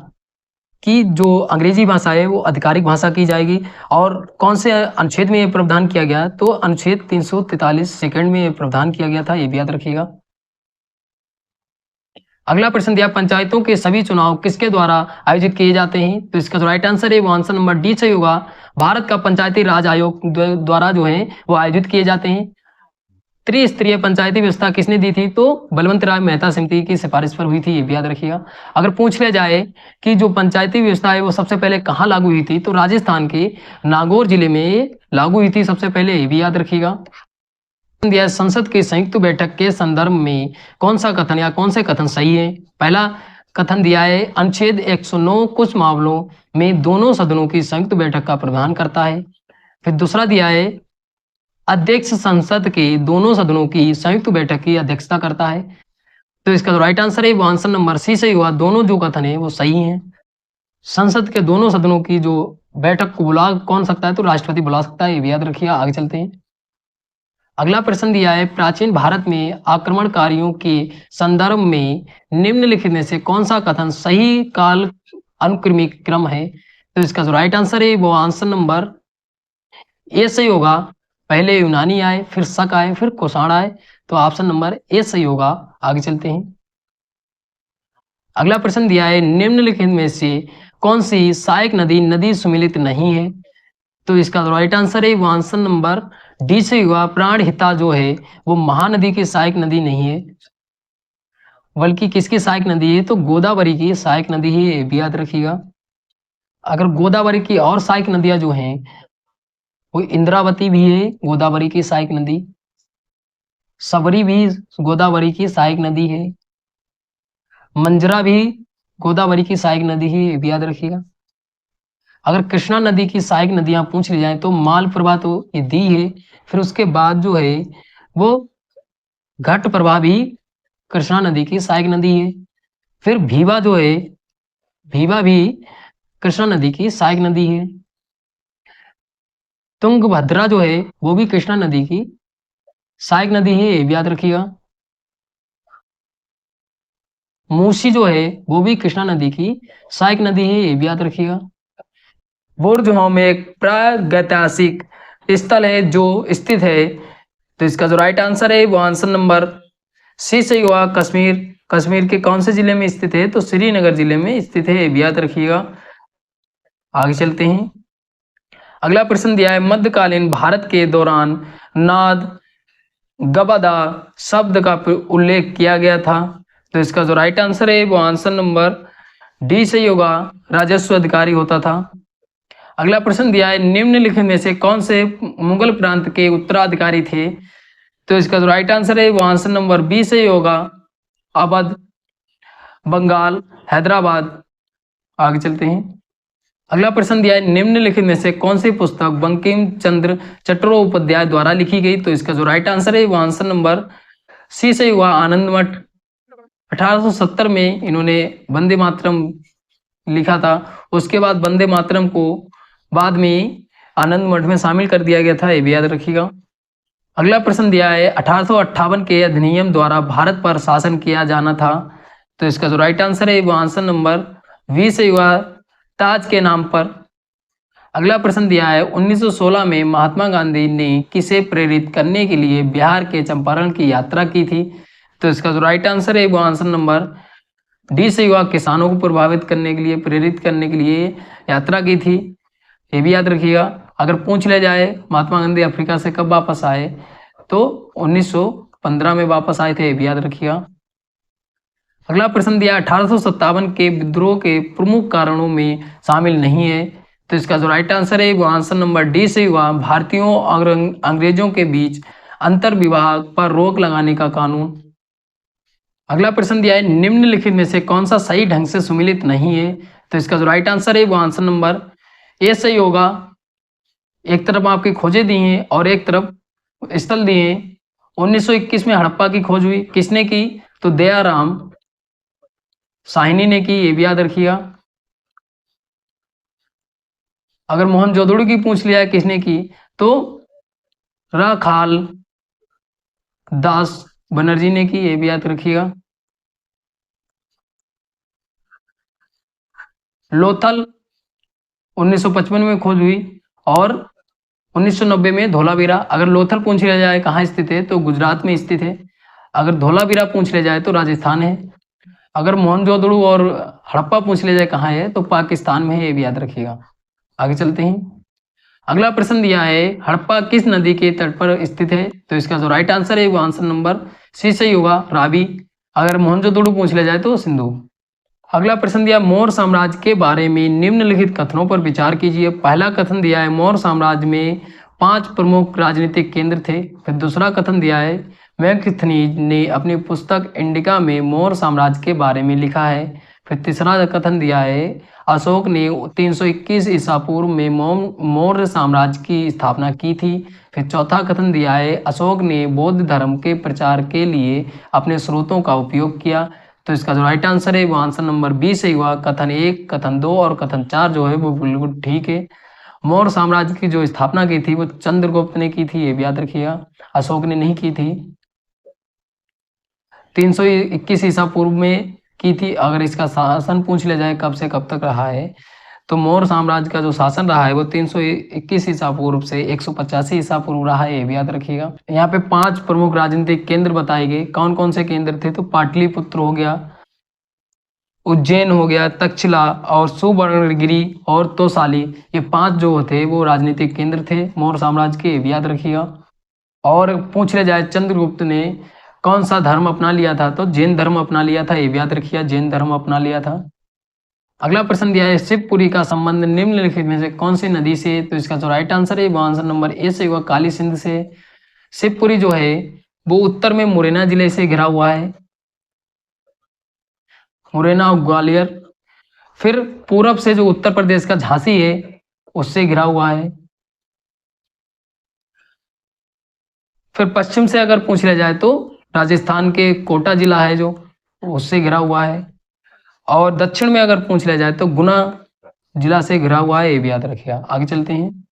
कि जो अंग्रेजी भाषा है वो आधिकारिक भाषा की जाएगी। और कौन से अनुच्छेद में ये प्रावधान किया गया? तो अनुच्छेद 343 सेकंड में ये प्रावधान किया गया था। ये भी याद रखिएगा। अगला प्रश्न दिया, पंचायतों के सभी चुनाव किसके द्वारा आयोजित किए जाते हैं? तो इसका जो राइट आंसर है वो आंसर नंबर डी से होगा, भारत का पंचायती राज आयोग द्वारा जो है वो आयोजित किए जाते हैं। त्रिस्तरीय पंचायती व्यवस्था किसने दी थी? तो बलवंत राय मेहता समिति की सिफारिश पर हुई थी। ये भी याद रखिएगा। अगर पूछ लिया जाए कि जो पंचायती व्यवस्था है वो सबसे पहले कहाँ लागू हुई थी, तो राजस्थान के नागौर जिले में लागू हुई थी सबसे पहले। ये भी याद रखिएगा। दिया, संसद की संयुक्त बैठक के संदर्भ में कौन सा कथन या कौन से कथन सही है? पहला कथन दिया है, अनुच्छेद 109 कुछ मामलों में दोनों सदनों की संयुक्त बैठक का प्रावधान करता है। फिर दूसरा दिया है, अध्यक्ष संसद के दोनों सदनों की संयुक्त बैठक की अध्यक्षता करता है। तो इसका जो राइट आंसर है वो आंसर नंबर सी से हुआ, दोनों जो कथन है वो सही हैं। संसद के दोनों सदनों की जो बैठक को बुला कौन सकता है? तो राष्ट्रपति बुला सकता है। ये भी याद रखिएगा। आगे चलते हैं। अगला प्रश्न दिया है, प्राचीन भारत में आक्रमणकारियों के संदर्भ में निम्नलिखित में से कौन सा कथन सही काल अनुक्रमिक क्रम है? तो इसका जो राइट आंसर है वो आंसर नंबर ए सही होगा, पहले यूनानी आए, फिर शक आए, फिर कुषाण आए। तो ऑप्शन नंबर ए सही होगा। आगे चलते हैं। अगला प्रश्न दिया है, निम्नलिखित में से कौन सी सहायक नदी नदी सुमिलित नहीं है? तो इसका राइट आंसर है वो आंसर नंबर डी से हुआ, प्राणहिता जो है वो महानदी की सहायक नदी नहीं है, बल्कि किसकी सहायक नदी है? तो गोदावरी की सहायक नदी है। ये भी याद रखिएगा। अगर गोदावरी की और सहायक नदियां जो हैं वो इंद्रावती भी है गोदावरी की सहायक नदी, सबरी भी गोदावरी की सहायक नदी है, मंजरा भी गोदावरी की सहायक नदी है। ये भी याद रखिएगा। अगर कृष्णा नदी की सहायक नदियां पूछ ली जाए तो मालप्रभा तो ये दी है, फिर उसके बाद जो है वो घटप्रभा भी कृष्णा नदी की सहायक नदी है। फिर भीवा जो है, भीवा भी कृष्णा नदी की सहायक नदी है। तुंगभद्रा जो है वो भी कृष्णा नदी की सहायक नदी है, ये भी याद रखिएगा। मूसी जो है वो भी कृष्णा नदी की सहायक नदी है, ये भी याद रखिएगा। बुर्जहों में एक प्रागैतिहासिक स्थल है जो स्थित है, तो इसका जो राइट आंसर है वो आंसर नंबर सी सही हुआ, कश्मीर। कश्मीर के कौन से जिले में स्थित है? तो श्रीनगर जिले में स्थित है, ये भी याद रखिएगा। आगे चलते हैं। अगला प्रश्न दिया है, मध्यकालीन भारत के दौरान नाद गबादा शब्द का उल्लेख किया गया था, तो इसका जो राइट आंसर है वो आंसर नंबर डी सही होगा, राजस्व अधिकारी होता था। अगला प्रश्न दिया है, निम्नलिखित में से कौन से मुगल प्रांत के उत्तराधिकारी थे? तो इसका जो राइट आंसर है वो आंसर नंबर बी सही होगा, अवध, बंगाल, हैदराबाद। आगे चलते हैं। अगला प्रश्न दिया है, निम्नलिखित में से कौन सी पुस्तक बंकिम चंद्र चट्टोपाध्याय द्वारा लिखी गई? तो इसका जो राइट आंसर है वो आंसर नंबर सी सही हुआ, आनंद मठ। 1870 में इन्होंने वंदे मातरम लिखा था। उसके बाद वंदे मातरम को बाद में आनंद मठ में शामिल कर दिया गया था, ये भी याद रखिएगा। अगला प्रश्न दिया है, 1858 के अधिनियम द्वारा भारत पर शासन किया जाना था, तो इसका जो राइट आंसर है वो आंसर नंबर वी से हुआ, ताज के नाम पर। अगला प्रश्न दिया है, 1916 में महात्मा गांधी ने किसे प्रेरित करने के लिए बिहार के चंपारण की यात्रा की थी? तो इसका जो राइट आंसर है वो आंसर नंबर डी से हुआ, किसानों को प्रभावित करने के लिए, प्रेरित करने के लिए यात्रा की थी, ये भी याद रखिएगा। अगर पूछ ले जाए महात्मा गांधी अफ्रीका से कब वापस आए, तो 1915 में वापस आए थे, ये भी याद रखिएगा। अगला प्रश्न दिया, 1857 के विद्रोह के प्रमुख कारणों में शामिल नहीं है, तो इसका जो राइट आंसर है वो आंसर नंबर डी से हुआ, भारतीयों और अंग्रेजों के बीच अंतर विवाह पर रोक लगाने का कानून। अगला प्रश्न दिया है, निम्नलिखित में से कौन सा सही ढंग से सुमिलित नहीं है? तो इसका जो राइट आंसर है वो आंसर नंबर ए सही होगा। एक तरफ आपकी खोजें दी हैं और एक तरफ स्थल दिए हैं। 1921 में हड़प्पा की खोज हुई, किसने की? तो दयाराम साहनी ने की, ये भी याद रखिएगा। अगर मोहनजोदड़ो की पूछ लिया है किसने की, तो राखाल दास बनर्जी ने की, ये भी याद रखिएगा। लोथल 1955 में खोज हुई और 1990 में धोलावीरा। अगर लोथल पूछ लिया जाए कहाँ स्थित है, तो गुजरात में स्थित है। अगर धोलावीरा पूछ लिया जाए तो राजस्थान है। अगर मोहनजोदड़ो और हड़प्पा पूछ लिया जाए कहाँ है, तो पाकिस्तान में है, ये भी याद रखिएगा। आगे चलते हैं। अगला प्रश्न दिया है, हड़प्पा किस नदी के तट पर स्थित है? तो इसका जो राइट आंसर है वो आंसर नंबर सी सही होगा, रावी। अगर मोहनजोदड़ो पूछ लिया जाए तो सिंधु। अगला प्रश्न दिया, मौर्य साम्राज्य के बारे में निम्नलिखित कथनों पर विचार कीजिए। पहला कथन दिया है, मौर्य साम्राज्य में 5 प्रमुख राजनीतिक केंद्र थे। फिर दूसरा कथन दिया है, मैकथनीज ने अपनी पुस्तक इंडिका में मौर्य साम्राज्य के बारे में लिखा है। फिर तीसरा कथन दिया है, अशोक ने 321 ईसा पूर्व में मौर्य साम्राज्य की स्थापना की थी। फिर चौथा कथन दिया है, अशोक ने बौद्ध धर्म के प्रचार के लिए अपने स्रोतों का उपयोग किया। तो इसका जो राइट आंसर है वो आंसर नंबर बी से हुआ, कथन 1, कथन 2 और कथन 4 जो है वो बिल्कुल ठीक है। मौर्य साम्राज्य की जो स्थापना की थी वो चंद्रगुप्त ने की थी, ये भी याद रखिएगा, अशोक ने नहीं की थी। 321 ईसा पूर्व में की थी। अगर इसका शासन पूछ लिया जाए कब से कब तक रहा है, तो मौर्य साम्राज्य का जो शासन रहा है वो 321 ईसा पूर्व से 185 ईसा पूर्व रहा है, ये भी याद रखिएगा। यहाँ पे 5 प्रमुख राजनीतिक केंद्र बताए गए। कौन कौन से केंद्र थे? तो पाटलिपुत्र हो गया, उज्जैन हो गया, तक्षशिला और सुवर्णगिरी और तोसाली, ये 5 जो थे वो राजनीतिक केंद्र थे मौर्य साम्राज्य के, ये भी याद रखिएगा। और पूछ लिया जाए चंद्रगुप्त ने कौन सा धर्म अपना लिया था, तो जैन धर्म अपना लिया था, ये भी याद रखिए, जैन धर्म अपना लिया था। अगला प्रश्न दिया है, शिवपुरी का संबंध निम्नलिखित में से कौन सी नदी से? तो इसका जो राइट आंसर है वो आंसर नंबर ए से हुआ, काली सिंध से। शिवपुरी जो है वो उत्तर में मुरैना जिले से घिरा हुआ है, मुरैना और ग्वालियर। फिर पूरब से जो उत्तर प्रदेश का झांसी है उससे घिरा हुआ है। फिर पश्चिम से अगर पूछ लिया जाए तो राजस्थान के कोटा जिला है जो, उससे घिरा हुआ है। और दक्षिण में अगर पूछ लिया जाए तो गुना जिला से घिरा हुआ है, ये भी याद रखिएगा। आगे चलते हैं।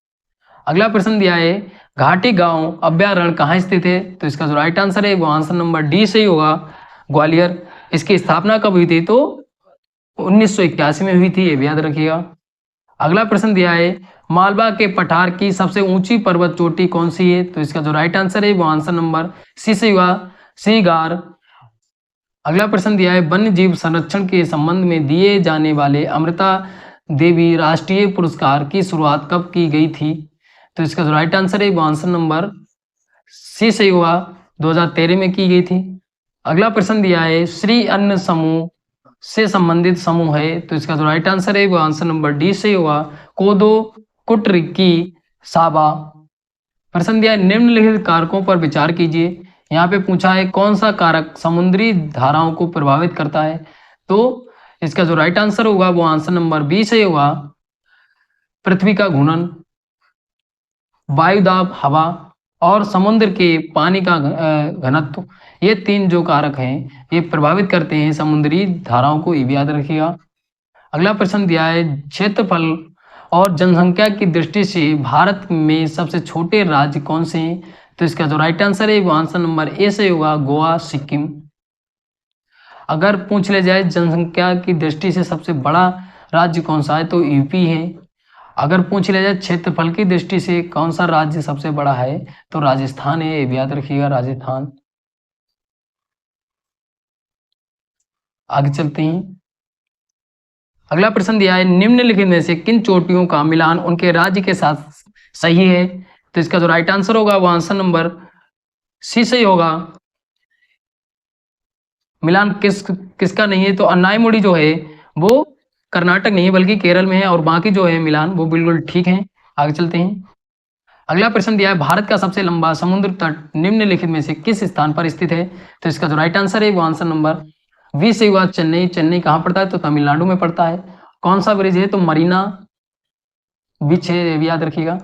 अगला प्रश्न दिया है घाटी गांव अभ्यारण्य कहाँ स्थित है? तो इसका जो राइट आंसर है वो आंसर नंबर डी सही होगा, ग्वालियर। इसकी स्थापना कब हुई थी? तो 1981 में हुई थी, ये भी याद रखिएगा। अगला प्रश्न दिया है मालवा के पठार की सबसे ऊंची पर्वत चोटी कौन सी है? तो इसका जो राइट आंसर है वो आंसर नंबर सी सही होगा, सीगार। अगला प्रश्न दिया है वन्य जीव संरक्षण के संबंध में दिए जाने वाले अमृता देवी राष्ट्रीय पुरस्कार की शुरुआत कब की गई थी? तो इसका जो राइट आंसर है वो आंसर नंबर सी सही होगा, 2013 में की गई थी। अगला प्रश्न दिया है श्री अन्न समूह से संबंधित समूह है, तो इसका जो राइट आंसर है वो आंसर नंबर डी सही होगा, कोदो कुटरिकी साबा। प्रश्न दिया है निम्नलिखित कारकों पर विचार कीजिए। यहाँ पे पूछा है कौन सा कारक समुद्री धाराओं को प्रभावित करता है? तो इसका जो राइट आंसर होगा वो आंसर नंबर बी सही होगा, पृथ्वी का घूर्णन, वायुदाब हवा और समुद्र के पानी का घनत्व, ये तीन जो कारक हैं ये प्रभावित करते हैं समुद्री धाराओं को, ये भी याद रखिएगा। अगला प्रश्न दिया है क्षेत्रफल और जनसंख्या की दृष्टि से भारत में सबसे छोटे राज्य कौन से हैं? तो इसका जो राइट आंसर है वो आंसर नंबर ए से होगा, गोवा सिक्किम। अगर पूछ ले जाए जनसंख्या की दृष्टि से सबसे बड़ा राज्य कौन सा है? तो यूपी है। अगर पूछ लिया जाए क्षेत्रफल की दृष्टि से कौन सा राज्य सबसे बड़ा है? तो राजस्थान है, ये भी याद रखिएगा, राजस्थान। आगे चलते हैं। अगला प्रश्न दिया है निम्नलिखित में से किन चोटियों का मिलान उनके राज्य के साथ सही है? तो इसका जो राइट आंसर होगा वो आंसर नंबर सी सही होगा। मिलान किसका नहीं है? तो अन्नायमुड़ी जो है वो कर्नाटक नहीं है बल्कि केरल में है, और बाकी जो है मिलान वो बिल्कुल ठीक है। आगे चलते हैं। अगला प्रश्न दिया है भारत का सबसे लंबा समुद्र तट निम्नलिखित में से किस स्थान पर स्थित है? तो इसका जो राइट आंसर है वो आंसर नंबर बी सही हुआ, चेन्नई। चेन्नई कहाँ पड़ता है? तो तमिलनाडु में पड़ता है। कौन सा ब्रिज है? तो मरीना बीच है, ये भी याद रखिएगा।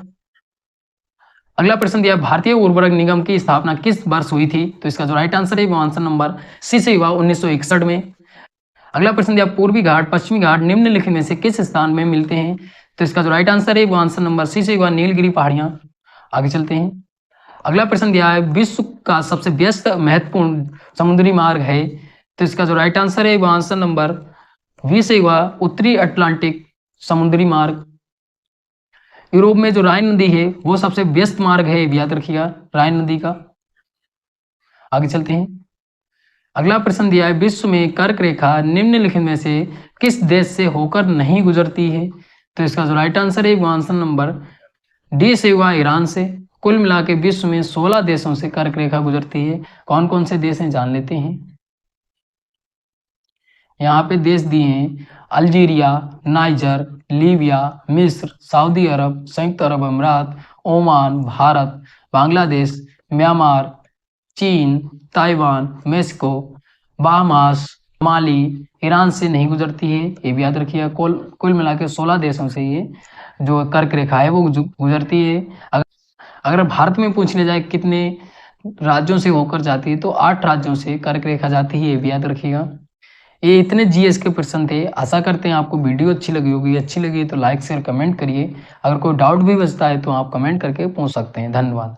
अगला प्रश्न दिया भारतीय उर्वरक निगम की स्थापना किस वर्ष हुई थी? तो इसका जो राइट आंसर है वो आंसर नंबर सी से हुआ, 1961 में। अगला प्रश्न दिया पूर्वी घाट पश्चिमी घाट निम्नलिखित में से किस स्थान में मिलते हैं? तो इसका जो राइट आंसर है वो आंसर नंबर सी से हुआ, नीलगिरी पहाड़ियां। आगे चलते हैं। अगला प्रश्न दिया है विश्व का सबसे व्यस्त महत्वपूर्ण समुद्री मार्ग है, तो इसका जो राइट आंसर है वो आंसर नंबर बी से हुआ, उत्तरी अटलांटिक समुद्री मार्ग। यूरोप में जो राइन नदी है वो सबसे व्यस्त मार्ग है, याद रखिएगा, राइन नदी का। आगे चलते हैं। अगला प्रश्न दिया है विश्व में कर्क रेखा निम्नलिखित में से किस देश से होकर नहीं गुजरती है? तो इसका जो राइट आंसर है वो आंसर नंबर डी से हुआ, ईरान से। कुल मिला के विश्व में 16 देशों से कर्क रेखा गुजरती है। कौन कौन से देश हैं जान लेते हैं। यहाँ पे देश दिए हैं अल्जीरिया, नाइजर, लीबिया, मिस्र, सऊदी अरब, संयुक्त अरब अमीरात, ओमान, भारत, बांग्लादेश, म्यांमार, चीन, ताइवान, मेक्सिको, बाहमास, माली, ईरान से नहीं गुजरती है, ये भी याद रखिएगा। कुल मिला के 16 देशों से ये जो कर्क रेखा है वो गुजरती है। अगर भारत में पूछ लिया जाए कितने राज्यों से होकर जाती है, तो 8 राज्यों से कर्क रेखा जाती है, ये भी याद रखिएगा। ये इतने जीएस के प्रश्न थे। आशा करते हैं आपको वीडियो अच्छी लगी होगी। अच्छी लगी तो लाइक शेयर कमेंट करिए। अगर कोई डाउट भी बचता है तो आप कमेंट करके पूछ सकते हैं। धन्यवाद।